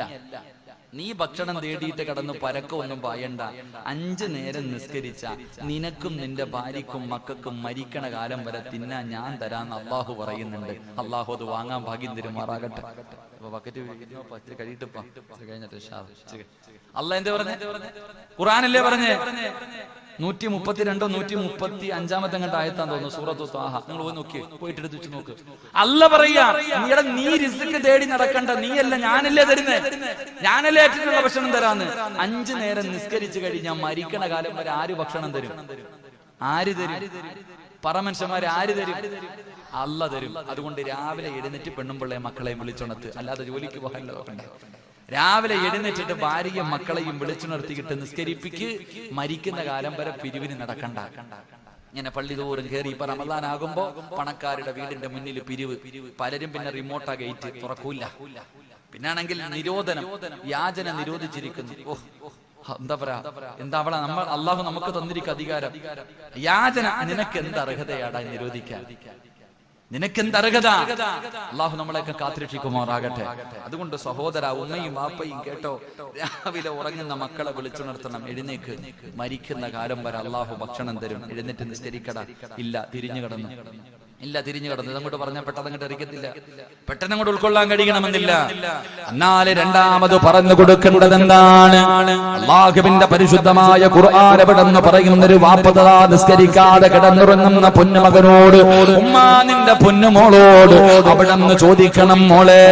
നീ ഭക്ഷണം തേടിയിട്ട് കടന്ന് പരക്കൊന്നും പായണ്ട. 5 നേരം നിസ്കരിച്ച നിനക്കും നിന്റെ ഭാര്യക്കും മക്കൾക്കും മരിക്കണ കാലം വരെ തിന്നാ ഞാൻ തരാന്ന് അല്ലാഹു പറയുന്നുണ്ട്. അല്ലാഹു അത് വാങ്ങാൻ ഭാഗ്യം തരുമാറാകട്ടെ. അല്ലാഹ് എന്താ പറഞ്ഞേ? ഖുർആനല്ലേ പറഞ്ഞേ? 132 135 ആയത്താന്ന് തോന്നുന്നു സൂറത്തു ത്വാഹ. നിങ്ങൾ പോയി നോക്കി, പോയിട്ട് എടുത്ത് നോക്ക്. അല്ലാഹ് പറയാ നീ റിസ്ക് തേടി നടക്കണ്ട, നീയല്ല ഞാനല്ലേ തരുന്നേ, ഞാനല്ലേ ഏറ്റിട്ടുള്ള ഭക്ഷണം തരാന്ന്. 5 നേരം നിസ്കരിച്ചു കഴിഞ്ഞാൽ മരിക്കണ കാലം വരെ ആര് ഭക്ഷണം തരും? ആര് തരും? പറ മനുഷ്യന്മാര്, ആര് തരും? അല്ലാഹ് തരും. അതുകൊണ്ട് രാവിലെ എഴുന്നേറ്റ് പെണ്ണുമ്പിള്ളയെ മക്കളെയും വിളിച്ചുണർത്ത്, അല്ലാതെ ജോലിക്ക് പോകാനല്ല നോക്കണ്ട. രാവിലെ എഴുന്നേറ്റിട്ട് ഭാര്യയും മക്കളെയും വിളിച്ചു നിർത്തിയിട്ട് നിസ്കരിപ്പിക്ക്. മരിക്കുന്ന കാലം വരെ പിരിവിന് നടക്കണ്ട. ഇങ്ങനെ പള്ളി തോറും കയറി. ഇപ്പൊ റമദാനാകുമ്പോ പണക്കാരുടെ വീടിന്റെ മുന്നിൽ പിരിവ്. പലരും പിന്നെ റിമോട്ടാ ഗേറ്റ് തുറക്കൂല. പിന്നാണെങ്കിൽ നിരോധനം, യാചന നിരോധിച്ചിരിക്കുന്നു. എന്താ പറയാ, എന്താ അവളെ നമ്മൾ അള്ളാഹു നമുക്ക് തന്നിരിക്കുന്ന അധികാരം. യാചന നിനക്ക് എന്ത് അർഹതയാടാ നിരോധിക്കാൻ? നിനക്കെന്ത് അർഹത? അള്ളാഹു നമ്മളെയൊക്കെ കാത്തിരക്ഷിക്കുമാറാകട്ടെ. അതുകൊണ്ട് സഹോദര, ഉമ്മയും വാപ്പയും കേട്ടോ, രാവിലെ ഉറങ്ങുന്ന മക്കളെ വിളിച്ചുണർത്തണം. എഴുന്നേക്ക്, മരിക്കുന്ന കാലം വരെ അള്ളാഹു ഭക്ഷണം തരും. എഴുന്നേറ്റ് നിസ്കരിക്കട. ഇല്ല, തിരിഞ്ഞു കിടന്നു. ഇതങ്ങോട്ട് പറഞ്ഞാൽ പെട്ടെന്നങ്ങോട്ട് ഇരിക്കത്തില്ല, പെട്ടെന്നങ്ങോട്ട് ഉൾക്കൊള്ളാൻ കഴിയണമെന്നില്ല. എന്നാല് രണ്ടാമത് പറഞ്ഞു കൊടുക്കേണ്ടത് എന്താണ്? അല്ലാഹുവിന്റെ പരിശുദ്ധമായ ഖുർആൻ എവിടെന്ന് പറയുന്നൊരു വാപ്പതാ നിസ്കരിക്കാതെ കിടന്നുറങ്ങുന്ന പൊന്നുമകനോട്, ഉമ്മ നിന്റെ പൊന്നുമോളോട് അവിടെന്ന് ചോദിക്കണം, മോളെ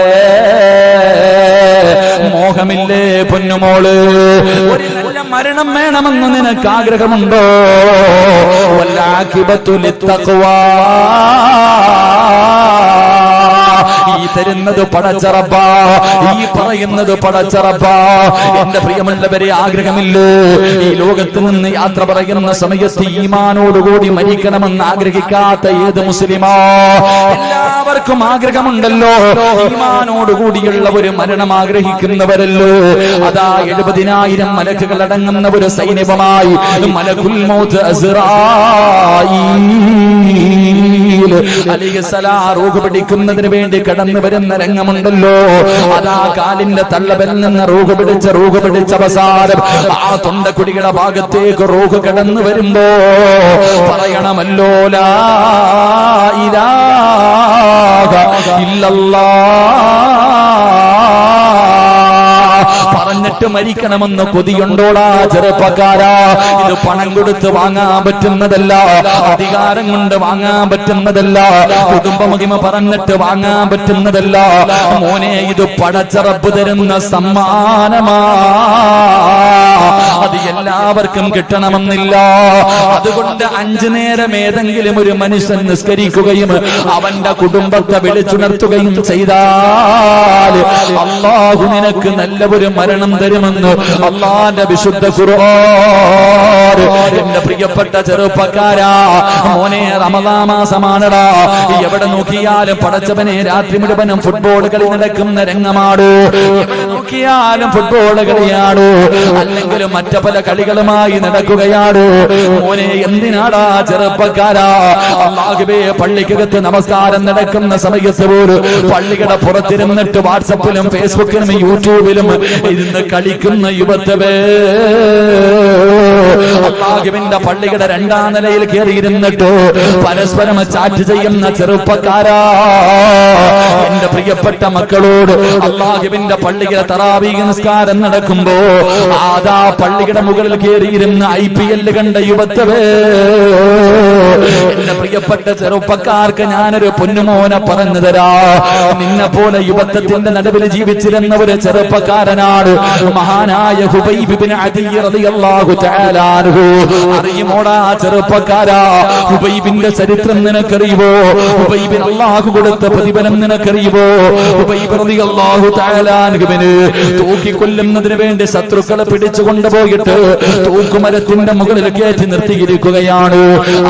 മോഹമില്ലേ പൊന്നുമോള്? ഒരു നല്ല മരണം വേണമെന്ന് നിനക്ക് ആഗ്രഹമുണ്ടോ? വല്ലാഖിബത്തു ലിത്തഖ്വാ. ഈ തരുന്നത് പടച്ചറപ്പാ, ഈ പറയുന്നത് പടച്ചറപ്പാ. എന്റെ പ്രിയമുള്ളവരെ, ആഗ്രഹമില്ലേ ഈ ലോകത്ത് നിന്ന് യാത്ര പറയുന്ന സമയത്ത് ഈമാനോടുകൂടി മരിക്കണമെന്ന് ആഗ്രഹിക്കാത്ത ഏത് മുസ്ലിമാ? എല്ലാവർക്കും ആഗ്രഹമുണ്ടല്ലോ, ഈമാനോടുകൂടിയുള്ള ഒരു മരണം ആഗ്രഹിക്കുന്നവരല്ലോ. അതാ 70,000 മലക്കുകൾ അടങ്ങുന്ന ഒരു സൈന്യവുമായി മലക്കുൽ മൗത്ത് അസ്റായീൽ അലൈഹിസ്സലാം റൂഹ് പിടിക്കുന്നതിന് വേണ്ടി കടന്നു വരുന്ന രംഗമുണ്ടല്ലോ. അതാ കാലിന്റെ തള്ളവരിൽ നിന്ന് റൂഹ് പിടിച്ച അവസാനം ആ തൊണ്ടക്കുടിയുടെ ഭാഗത്തേക്ക് റൂഹ് കടന്നു വരുമ്പോ പറയണമല്ലോ, ലാ ഇലാഹ ഇല്ലല്ലാഹ്. പറഞ്ഞിട്ട് മരിക്കണമെന്ന് കൊതിയുണ്ടോടാ ചെറുപ്പക്കാരാ? ഇത് പണം കൊടുത്ത് വാങ്ങാൻ പറ്റുന്നതല്ല, അധികാരം കൊണ്ട് വാങ്ങാൻ പറ്റുന്നതല്ല, കുടുംബമഹിമ പറഞ്ഞിട്ട് വാങ്ങാൻ പറ്റുന്നതല്ല മോനെ. ഇത് പടച്ച റബ്ബ് തരുന്ന സമ്മാനമാ. അത് എല്ലാവർക്കും കിട്ടണമെന്നില്ല. അതുകൊണ്ട് 5 നേരം ഏതെങ്കിലും ഒരു മനുഷ്യൻ നിസ്കരിക്കുകയും അവന്റെ കുടുംബത്തെ വിളിച്ചുണർത്തുകയും ചെയ്താൽ അല്ലാഹു നിനക്ക് നല്ല ഒരു മരണം തരുമെന്ന് അല്ലാഹുവിന്റെ വിശുദ്ധ ഖുർആൻ. എന്റെ പ്രിയപ്പെട്ട ചെറുപ്പക്കാരാ, മോനെ റമദാൻ മാസമാണടാ. എവിടെ നോക്കിയാലും പടച്ചവനെ രാത്രി മുഴുവനും ഫുട്ബോൾ കളി നടക്കുന്ന രംഗമാടോ. എവിടെ നോക്കിയാലും ഫുട്ബോൾ കളിയാടോ, അല്ലെങ്കിൽ മറ്റു പല കളികളുമായി നടക്കുകയാടോ. മോനെ എന്തിനാടാ ചെറുപ്പക്കാരാ? അല്ലാഹുവേ, പള്ളിക്കകത്ത് നമസ്കാരം നടക്കുന്ന സമയത്ത് പോലും പള്ളിയുടെ പുറത്തിരുന്നിട്ട് വാട്സപ്പിലും ഫേസ്ബുക്കിലും യൂട്യൂബിലും ഇരുന്ന് കളിക്കുന്ന യുവത്വേ, അല്ലാഹുവിന്റെ പള്ളിയുടെ 2ാം നിലയിൽ കയറിയിരുന്നിട്ടോ പരസ്പരം ചാറ്റ് ചെയ്യുന്ന ചെറുപ്പക്കാരാ, എന്റെ പ്രിയപ്പെട്ട മക്കളോട് അല്ലാഹുവിന്റെ പള്ളിയിലെ തറാവീഹ് നിസ്കാരം നടക്കുമ്പോ ആദാ പള്ളിയുടെ മുകളിൽ കയറിയിരുന്ന IPL കണ്ട യുവത്വേ, എന്റെ പ്രിയപ്പെട്ട ചെറുപ്പക്കാർക്ക് ഞാനൊരു പൊന്നുമോനെ പറഞ്ഞു തരാ. നിന്നെ പോലെ യുവത്വത്തിന്റെ നടുവിൽ ജീവിച്ചിരുന്ന ഒരു ചെറുപ്പക്കാരനാണ് മഹാനായ ഹുബൈബ് ഇബ്നു അദി റളിയല്ലാഹു തആല അൻഹു. അറിയുമോടാ ചെറുപ്പക്കാരാ, ഹുബൈബിന്റെ ചരിത്രം നിനക്കറിയുമോ? ഹുബൈബിന് അല്ലാഹു കൊടുത്ത പ്രതിഫലം നിനക്കറിയുമോ? ഹുബൈബ് റളിയല്ലാഹു തആല അൻഹുവിനെ തൂക്കിക്കൊല്ലുന്നതിന് വേണ്ടി ശത്രുക്കളെ പിടിച്ചു കൊണ്ടുപോയിട്ട് തൂക്കുമരത്തിന്റെ മുകളിൽ കയറ്റി നിർത്തിയിരിക്കുകയാണ്.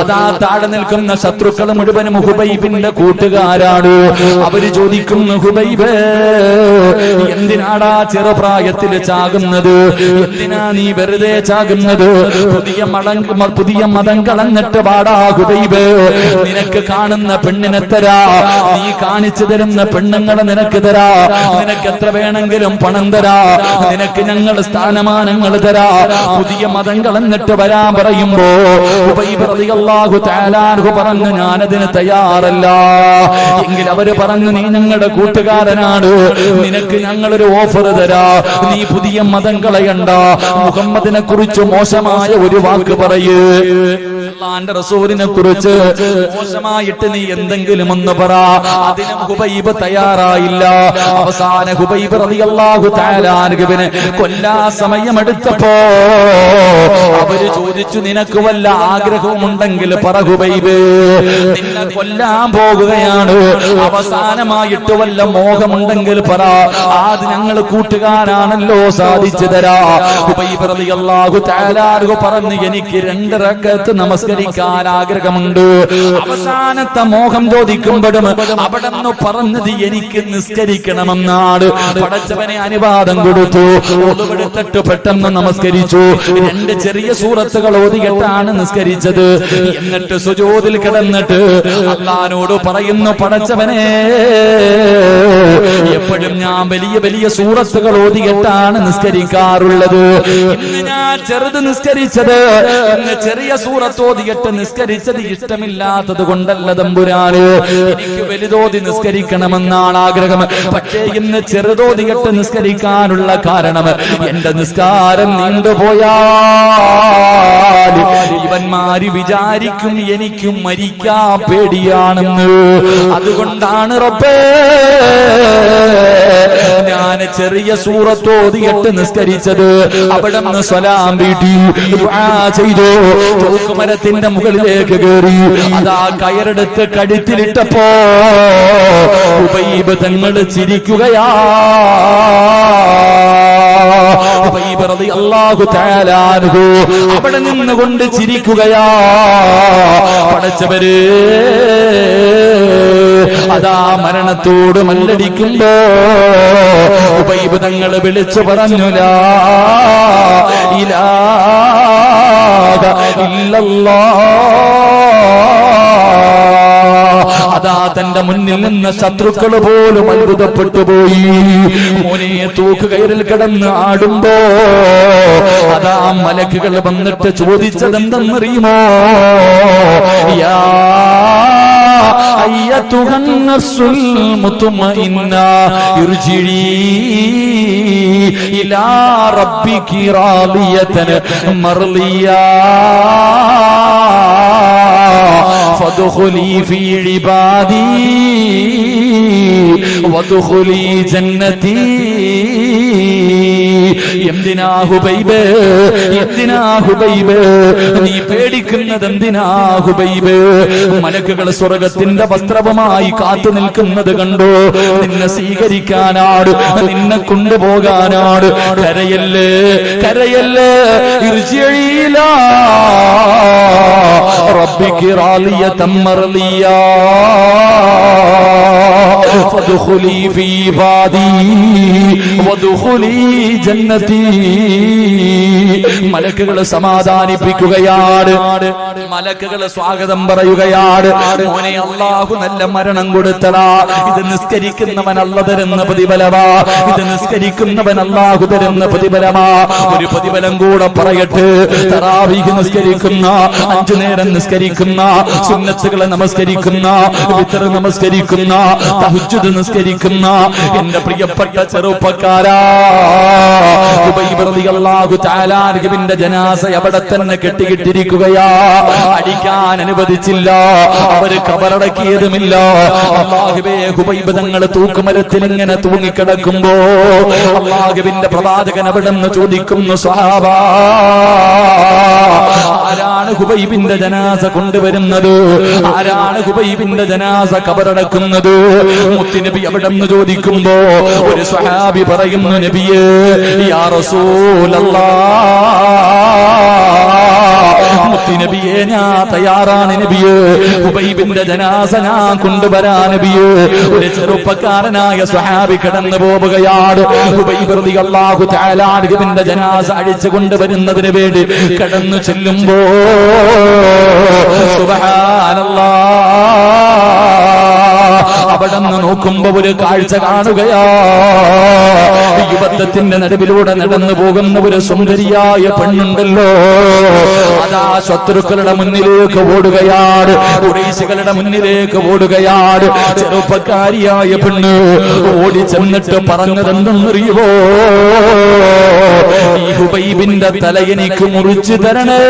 അതാ താഴെ നിൽക്കുന്ന ശത്രുക്കൾ മുഴുവനും ഹുബൈബിന്റെ കൂട്ടുകാരാണ്. അവര് ചോദിക്കുന്നു, ഹുബൈബ് എന്തിനാടാ ചെറുപ്രായത്തിൽ ചാകുന്നത്? എന്തിനാ നീ വെറുതെ ചാകുന്നത്? പുതിയ മതം കളഞ്ഞിട്ട് പാടാ ഹുബൈബ്. നിനക്ക് കാണുന്ന പെണ്ണിനെ തരാ, നീ കാണിച്ചു തരുന്ന പെണ്ണുങ്ങളെ നിനക്ക് തരാ, നിനക്ക് എത്ര വേണമെങ്കിലും പണം തരാ, നിനക്ക് ഞങ്ങൾ സ്ഥാനമാനങ്ങൾ തരാ. പുതിയ മതം കളഞ്ഞിട്ട് വരാൻ പറയുമ്പോ ഹുബൈബ് റളിയല്ലാഹു തആല അൻഹു പറഞ്ഞു, ഞാനതിന് തയ്യാറല്ല. എങ്കിൽ അവര് പറഞ്ഞു, നീ ഞങ്ങളുടെ കൂട്ടുകാരനാണ്, നിനക്ക് ഞങ്ങളൊരു ഓഫർ തരാ. നീ പുതിയ മതം കളയണ്ട, മുഹമ്മദിനെ കുറിച്ച് മോശമായ ഒരു വാക്ക് പറയ്, അല്ലാഹുവിന്റെ റസൂലിനെ കുറിച്ച് മോശമായിട്ട് നീ എന്തെങ്കിലും ഒന്ന് പറ. അതിന് ഹുബൈബ് തയ്യാറായില്ല. അവസാന ഹുബൈബ് റളിയല്ലാഹു തആല അൻഹുവിനെ കൊല്ലാ സമയമെടുത്തപ്പോ അവര് ചോദിച്ചു, നിനക്ക് വല്ല ആഗ്രഹവുമുണ്ടെങ്കിൽ പറ ഹുബൈബ്, നിന്നെ കൊല്ലാൻ പോകുകയാണ്. അവസാനമായിട്ട് വല്ല മോഹമുണ്ടെങ്കിൽ പറ, അത് ഞങ്ങൾ കൂട്ടുകാരാണല്ലോ, സാധിച്ചു തരാ. ഹുബൈബ് റളിയല്ലാഹു തആല അൻഹു പറഞ്ഞു, എനിക്ക് 2 റക്അത്ത് നമസ്കരിക്കാൻ ആഗ്രഹമുണ്ട്. അവസാനത്തെ മോഹം ചോദിക്കുമ്പോഴും അവിടെ നിന്ന് പറഞ്ഞത് എനിക്ക് നിസ്കരിക്കണമെന്നാണ്. പടച്ചവനെ അനുവാദം കൊടുത്തു. ഒതുവെടുത്തിട്ട് പെട്ടെന്ന് നമസ്കരിച്ചു. 2 ചെറിയ സൂറത്തുകൾ ഓതിയിട്ടാണ് നിസ്കരിച്ചത്. എന്നിട്ട് സുജൂദിൽ കിടന്നിട്ട് അല്ലാഹുവോട് പറയുന്നു, പടച്ചവനെ എപ്പോഴും ഞാൻ വലിയ വലിയ സൂറത്തുകൾ ഓതിയിട്ടാണ് നിസ്കരിക്കാറുള്ളത്. ഇന്ന് ഞാൻ ചെറുത് നിസ്കരിച്ചത്, ഇന്ന് ചെറിയ സൂറത്ത് ഓതിയിട്ട് നിസ്കരിച്ചത് ഇഷ്ടമില്ലാത്തത് കൊണ്ടല്ല തമ്പുരാന്, എനിക്ക് വലുതോതി നിസ്കരിക്കണമെന്നാണ് ആഗ്രഹം. പക്ഷേ ഇന്ന് ചെറുതോതിയിട്ട് നിസ്കരിക്കാനുള്ള കാരണം, എന്റെ നിസ്കാരം നീണ്ടുപോയാൽ ഇവന്മാര് വിചാരിക്കും എനിക്ക് മരിക്കാൻ പേടിയാണെന്ന്. അതുകൊണ്ടാണ് റബ്ബേ ഞാൻ ചെറിയ സൂറത്ത് ഓതിയിട്ട് നിസ്കരിച്ചത്. അവിടെ നിന്ന് സ്വലാം വീട്ടി ദുആ ചെയ്തു. തൂക്കുമരത്തിന്റെ മുകളിലേക്ക് കയറി അതാ കയറെടുത്ത് കഴുത്തിലിട്ടപ്പോ ഹുബൈബ് തങ്ങൾ ചിരിക്കുകയാ. ഹുബൈബ് റളിയല്ലാഹു തആല അൻഹു അവിടെ നിന്നുകൊണ്ട് ചിരിക്കുകയാ. പടച്ചവരേ, അതാ മരണത്തോട് മല്ലടിക്കുമ്പോ ഹുബൈബ് തങ്ങൾ വിളിച്ചു പറഞ്ഞു, ലാ ഇലാഹ ഇല്ലല്ലാഹ്. അതാ തന്റെ മുന്നിൽ നിന്ന് ശത്രുക്കൾ പോലും അത്ഭുതപ്പെട്ടു പോയി. മോനെ തൂക്കുകയറിൽ കിടന്ന് ആടുമ്പോ അതാ മലക്കുകൾ വന്നിട്ട് ചോദിച്ചതെന്തെന്നറിയുമോ? യാ അയ്യത്തുഹൻ നഫ്സുൽ മുത്മഇന്ന ഇർജിഇ ഇലാ റബ്ബികി റാദിയതൻ മർളിയാ ഫദ്ഖുലി ഫീ ഇബാദി വദ്ഖുലി ജന്നതി. എന്തിനാ ഹുബൈബ്, എന്തിനാ ഹുബൈബ് നീ പേടിക്കുന്നത്? എന്തിനാ ഹുബൈബ്? മലക്കുകൾ സ്വർഗത്തിന്റെ വസ്ത്രവുമായി കാത്തു നിൽക്കുന്നത് കണ്ടോ? നിന്നെ സ്വീകരിക്കാനാണ്, നിന്നെ കൊണ്ടുപോകാനാണ്. കരയല്ലേ, കരയല്ലേ. ഇർജിഇലാ റബ്ബികി റാദിയതൻ മർളിയാ ഫദ്ഖുലി ഫീ ഇബാദി വദ്ഖുലി ജന്നതി. മലക്കുകൾ സമാധാനിപ്പിക്കുകയാണ്, മലക്കുകൾ സ്വാഗതം പറയുകയാണ്. മോനെ, അല്ലാഹു നല്ല മരണം കൊടുത്തടാ. ഇത് നിസ്കരിക്കുന്നവൻ അല്ലാഹു തരുന്ന പ്രതിഫലമാ, ഇത് നിസ്കരിക്കുന്നവൻ അല്ലാഹു തരുന്ന പ്രതിഫലമാ. ഒരു പ്രതിഫലം കൂടെ പറയട്ടെ. തറാവീഹ് നിസ്കരിക്കുന്ന, 5 നേരം നിസ്കരിക്കുന്ന, സുന്നത്തുകളെ നമസ്കരിക്കുന്ന, വിത്ർ നമസ്കരിക്കുന്ന, തഹജ്ജുദ് തഹജ്ജുദ് നിസ്കരിക്കുന്ന എന്റെ പ്രിയപ്പെട്ട ചെറുപ്പക്കാരാ, ഖുബൈബ് റളിയല്ലാഹു തആല അൻഹുവിന്റെ ജനാസ അവിടെ തന്നെ കെട്ടിയിട്ടിരിക്കുകയാ. അടിക്കാൻ അനുവദിച്ചില്ല, അവര് കബറടക്കിയതുമില്ല. അല്ലാഹുവേ, ഖുബൈബ് തങ്ങൾ തൂക്കുമരത്തിൽ ഇങ്ങനെ തൂങ്ങിക്കിടക്കുമ്പോ അല്ലാഹുവിന്റെ പ്രവാചകൻ അവിടെ നിന്ന് ചോദിക്കുന്നു, സ്വഹാബാ, ആരാണ് ഖുബൈബിന്റെ ജനാസ കൊണ്ടുവരുന്നത്? ആരാണ് ഖുബൈബിന്റെ ജനാസ കബറടക്കുന്നത്? മുത്തുനബി അവിടെ നിന്ന് ചോദിക്കുമ്പോ ഒരു സ്വഹാബി പറയുന്നു, നബിയേ, യാ റസൂലല്ലാഹ്, മുത്തുനബിയേ, ഞാൻ തയ്യാറാണ് നബിയേ, ഖുബൈബിന്റെ ജനാസ ഞാൻ കൊണ്ടുവരാൻ നബിയേ. ഒരു ചെറുപ്പക്കാരനായ സ്വഹാബി കടന്നു പോവുകയാണ്. ഖുബൈബ് റളിയല്ലാഹു തആല അൻഹുവിന്റെ ജനാസ അഴിച്ചു കൊണ്ടുവരുന്നതിന് വേണ്ടി കടന്നു ചെല്ലുമ്പോ സുബ്ഹാനല്ലാഹ്, അവിടെ നിന്ന് നോക്കുമ്പോ ഒരു കാഴ്ച കാണുകയാ. യുവത്വത്തിന്റെ നടുവിലൂടെ നടന്നു പോകുന്ന ഒരു സുന്ദരിയായ പെണ്ണുണ്ടല്ലോ, അതാ ശത്രുക്കളുടെ മുന്നിലേക്ക് ഓടുകയാണ്, ഖുറൈശികളുടെ മുന്നിലേക്ക് ഓടുകയാണ്. ചെറുപ്പക്കാരിയായ പെണ്ണ് ഓടി ചെന്നിട്ട് പറഞ്ഞതെന്തെന്നറിയുമോ? ഈ ഖുബൈബിന്റെ തല എനിക്ക് മുറിച്ചു തരണേ,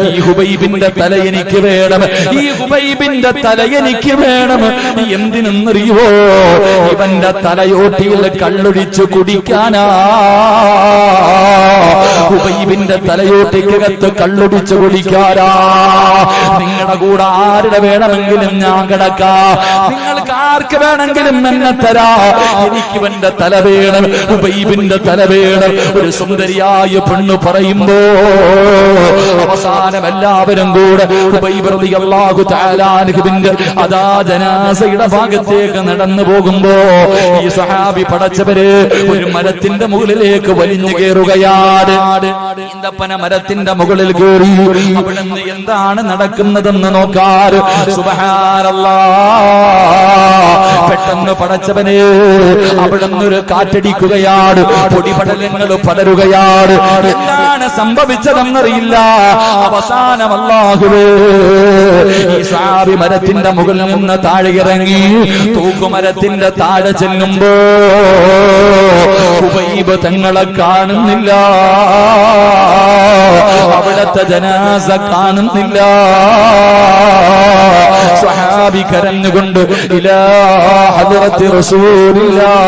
ഈ ഖുബൈബിന്റെ തല എനിക്ക് വേണം, ഈ ഖുബൈബിന്റെ തല എനിക്ക് വേണം. എന്തിനെന്നറിയുമോ? ഇവന്റെ തലയോട്ടിയിൽ കള്ളൊഴിച്ചു കുടിക്കാനാ. ഖുബൈബിന്റെ തലയോട്ടിക്കകത്ത് കള്ളൊടിച്ചു കുടിക്കാനാ. നിങ്ങളുടെ കൂടെ ആരുടെ വേണമെങ്കിലും ഞാൻ കിടക്കാം, നിങ്ങൾക്ക് ആർക്ക് വേണമെങ്കിലും എന്നെ തരാ, എനിക്ക് ഇവന്റെ തല വേണം, ഖുബൈബിന്റെ തല വേണം. ഒരു സുന്ദരിയായ പെണ്ണ് പറയുമ്പോ അവസാനം എല്ലാവരും കൂടെ ഖുബൈബ് റളിയല്ലാഹു തആല അൻഹുവിന്റെ അതാ ജനാസയുടെ ഭാഗത്തേക്ക് നടന്നു പോകുമ്പോ ഈ സ്വഹാബി പടച്ചവര് ഒരു മരത്തിന്റെ മുകളിലേക്ക് വലിഞ്ഞു കയറുകയാണ്. ഈന്തപ്പന മരത്തിന്റെ മുകളിൽ കയറി അവിടെ നിന്ന് എന്താണ് നടക്കുന്നതെന്ന് നോക്കാറ്. സുബ്ഹാനല്ലാഹ്, പെട്ടെന്ന് പടച്ചവനെ അവിടെ നിന്നൊരു കാറ്റടിക്കുകയാണ്, പൊടിപടലങ്ങൾ പടരുകയാണ്. എന്താണ് സംഭവിച്ചതെന്നറിയില്ല. അവസാനം അല്ലാഹുവേ, ഈ സ്വഹാബി മരത്തിന്റെ മുകളിൽ നിന്ന് താഴെ ഇറങ്ങി തൂക്കുമരത്തിന്റെ താഴെ ചെല്ലുമ്പോ ഖുബൈബ് തങ്ങളെ കാണുന്നില്ല, അവിടത്തെ ജനാസ കാണുന്നില്ല. സ്വഹാബി കരഞ്ഞുകൊണ്ട് ഇലാ ഹദ്റത്തി റസൂലില്ലാഹ്,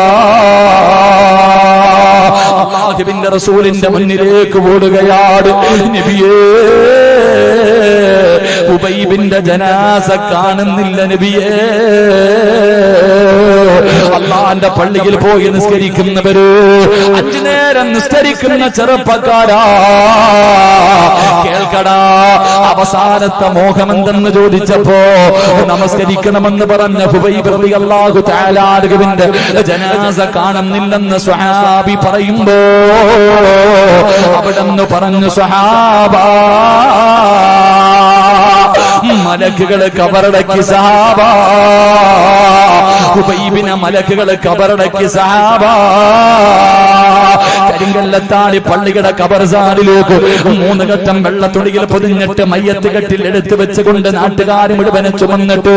അല്ലാഹുവിന്റെ റസൂലിന്റെ മുന്നിലേക്ക് ഓടുകയാണ്. നബിയേ, ഖുബൈബിന്റെ ജനാസ കാണുന്നില്ല നബിയേ. അല്ലാഹുവിന്റെ പള്ളിയിൽ പോയി നിസ്കരിക്കുന്നവര്, 5 നേരം നിസ്കരിക്കുന്ന ചെറുപ്പക്കാരാ, കേൾക്കടാ, അവസാനത്തെ മോഹമെന്തെന്ന് ചോദിച്ചപ്പോ നമസ്കരിക്കണമെന്ന് പറഞ്ഞ ഖുബൈബ് റളിയല്ലാഹു തആല അൻഹുവിന്റെ ജനാസ കാണുന്നില്ലെന്ന് സ്വഹാബി പറയുമ്പോ അവിടെന്ന് പറഞ്ഞു, സ്വഹാബാ, മലക്കുകള് കബറടക്കി സഹാബാ, ഖുബൈബിനെ മലക്കുകള് കബറടക്കി സഹാബാ. കരിങ്കല്ലത്താണി പള്ളിയുടെ കബർസാനിലേക്ക് 3 ഘട്ടം വെള്ളത്തുണിയിൽ പൊതിഞ്ഞിട്ട് മയ്യത്ത് കെട്ടിൽ എടുത്തു വെച്ചുകൊണ്ട് നാട്ടുകാർ മുഴുവനെ ചുമന്നിട്ട്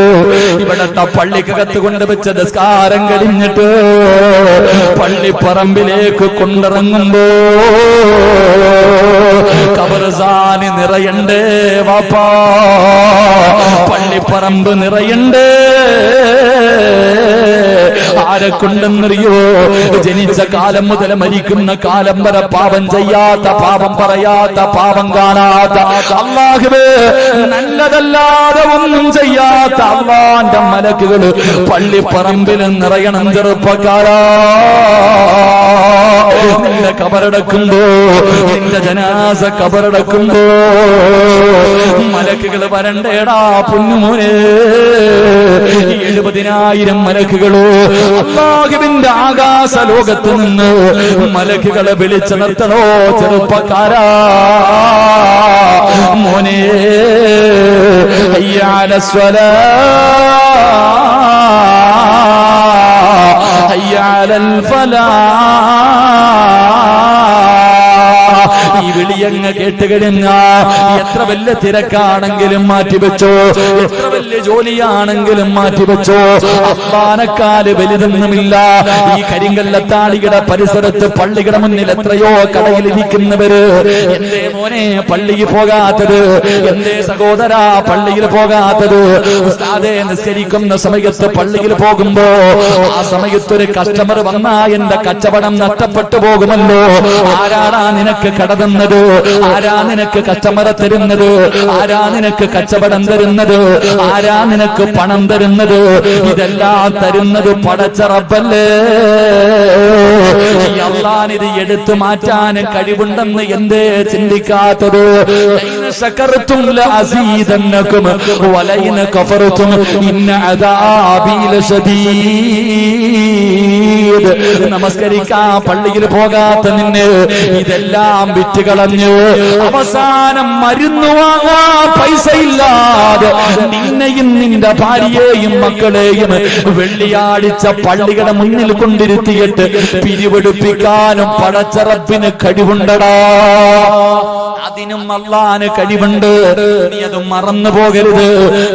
ഇവിടത്തെ പള്ളിക്കകത്ത് കൊണ്ടുവച്ച് നിസ്കാരം കഴിഞ്ഞിട്ട് പള്ളിപ്പറമ്പിലേക്ക് കൊണ്ടിറങ്ങുമ്പോ കബർസാനി നിറയണ്ടേ വാപ്പാ, പള്ളിപ്പറമ്പ് നിറയണ്ടേ. ആരെ കൊണ്ടെന്നറിയോ? ജനിച്ച കാലം മുതൽ മരിക്കുന്ന കാലം വരെ പാപം ചെയ്യാത്ത, പാപം പറയാത്ത, പാപം കാണാത്ത, അല്ലാഹുവേ നല്ലതല്ലാതെ ഒന്നും ചെയ്യാത്ത അല്ലാഹുവിന്റെ മലക്കുകള് പള്ളിപ്പറമ്പിൽ നിറയണം. ചെറുപ്പക്കാരാ, നിന്റെ കബറടക്കുമ്പോ, നിന്റെ ജനാസ കബറടക്കുമ്പോ മലക്കുകള് വരണ്ടേടാ പൊന്നുമോനെ. 70,000 മലക്കുകളോ അല്ലാഹുവിന്റെ ആകാശ ലോകത്ത് നിന്ന് മലക്കുകളെ വിളിച്ചുണർത്തണോ ചെറുപ്പക്കാരാ. മോനെ, ഹയ്യ അലസ്സലാഹ്, ഹയ്യ അലൽ ഫലാഹ്, ഈ വിളിയെ വിളിയങ്ങ് കേട്ടുകഴിഞ്ഞ എത്ര വലിയ തിരക്കാണെങ്കിലും മാറ്റിവെച്ചോ, എത്ര വലിയ ജോലിയാണെങ്കിലും മാറ്റിവെച്ചോ, അള്ളാനെക്കാല് വലുതൊന്നുമില്ല. ഈ കരിങ്കല്ലത്താളിയുടെ പരിസരത്ത് പള്ളിയുടെ മുന്നിൽ എത്രയോ കടയിലിരിക്കുന്നവര്, എന്തേ മോനെ പള്ളിയിൽ പോകാത്തത്, എന്തേ സഹോദരാ പള്ളിയിൽ പോകാത്തത്? ഉസ്താദേ നിസ്കരിക്കുന്ന സമയത്ത് പള്ളിയിൽ പോകുമ്പോ ആ സമയത്തൊരു കസ്റ്റമർ വന്നാ എന്റെ കച്ചവടം നഷ്ടപ്പെട്ടു പോകുമല്ലോ. ആരാടാ നിനക്ക് കട തന്നത്? ആരാ നിനക്ക് കസ്റ്റമറെ തരുന്നത്? ആരാ നിനക്ക് കച്ചവടം തരുന്നത്? ആരാ നിനക്ക് പണം തരുന്നത്? ഇതെല്ലാം തരുന്നത് പടച്ച റബ്ബല്ലേ. അള്ളാനിത് എടുത്തു മാറ്റാൻ കഴിവുണ്ടെന്ന് എന്തേ ചിന്തിക്കാത്തത്? ശകർതും ലഅസീദന്നകും വലൈന കഫർതും ഇന്ന അദാബി ലശദീദ്. നമസ്കരിക്കാൻ പള്ളിയിൽ പോകാത്ത നിന്നെ ഇതെല്ലാം വിറ്റുകളഞ്ഞ് അവസാനം മരുന്ന് വാങ്ങാൻ പൈസ ഇല്ലാതെ നിന്നെയും നിന്റെ ഭാര്യയെയും മക്കളെയും വെള്ളിയാഴ്ച പള്ളിയുടെ മുന്നിൽ കൊണ്ടിരുത്തിയിട്ട് പിരിവെടുപ്പിക്കാനും പടച്ച റബ്ബിന് കഴിവുണ്ടടാ. അതിനും അള്ളാന് കഴിവുണ്ട്. നീ അത് മറന്നു പോകരുത്.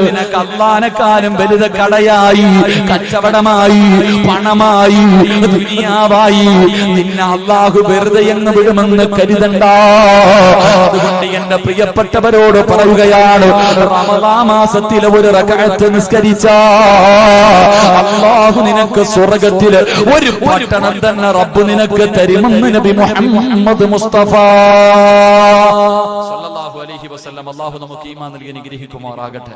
നിനക്ക് അള്ളാനെക്കാളും വലുത് കടയായി, കച്ചവടമായി, പണമായി, ദുനിയാവായി നിന്നെ അള്ളാഹു വെറുതെ എന്ന് വിടുമെന്ന് കരുതണ്ട. അതുകൊണ്ട് എന്റെ പ്രിയപ്പെട്ടവരോട് പറയുകയാണ്, റമളാൻ മാസത്തിലെ ഒരു റകഅത്ത് നിസ്കരിച്ച അള്ളാഹു നിനക്ക് സ്വർഗ്ഗത്തിലെ ഒരു പട്ടണം തന്നെ റബ്ബ് നിനക്ക് തരുമെന്ന് നബി മുഹമ്മദ് മുസ്തഫ സല്ലല്ലാഹു അലൈഹി വസല്ലം. അല്ലാഹു നമുക്ക് ഈമാൻ നൽകി അനുഗ്രഹിക്കുമാറാകട്ടെ.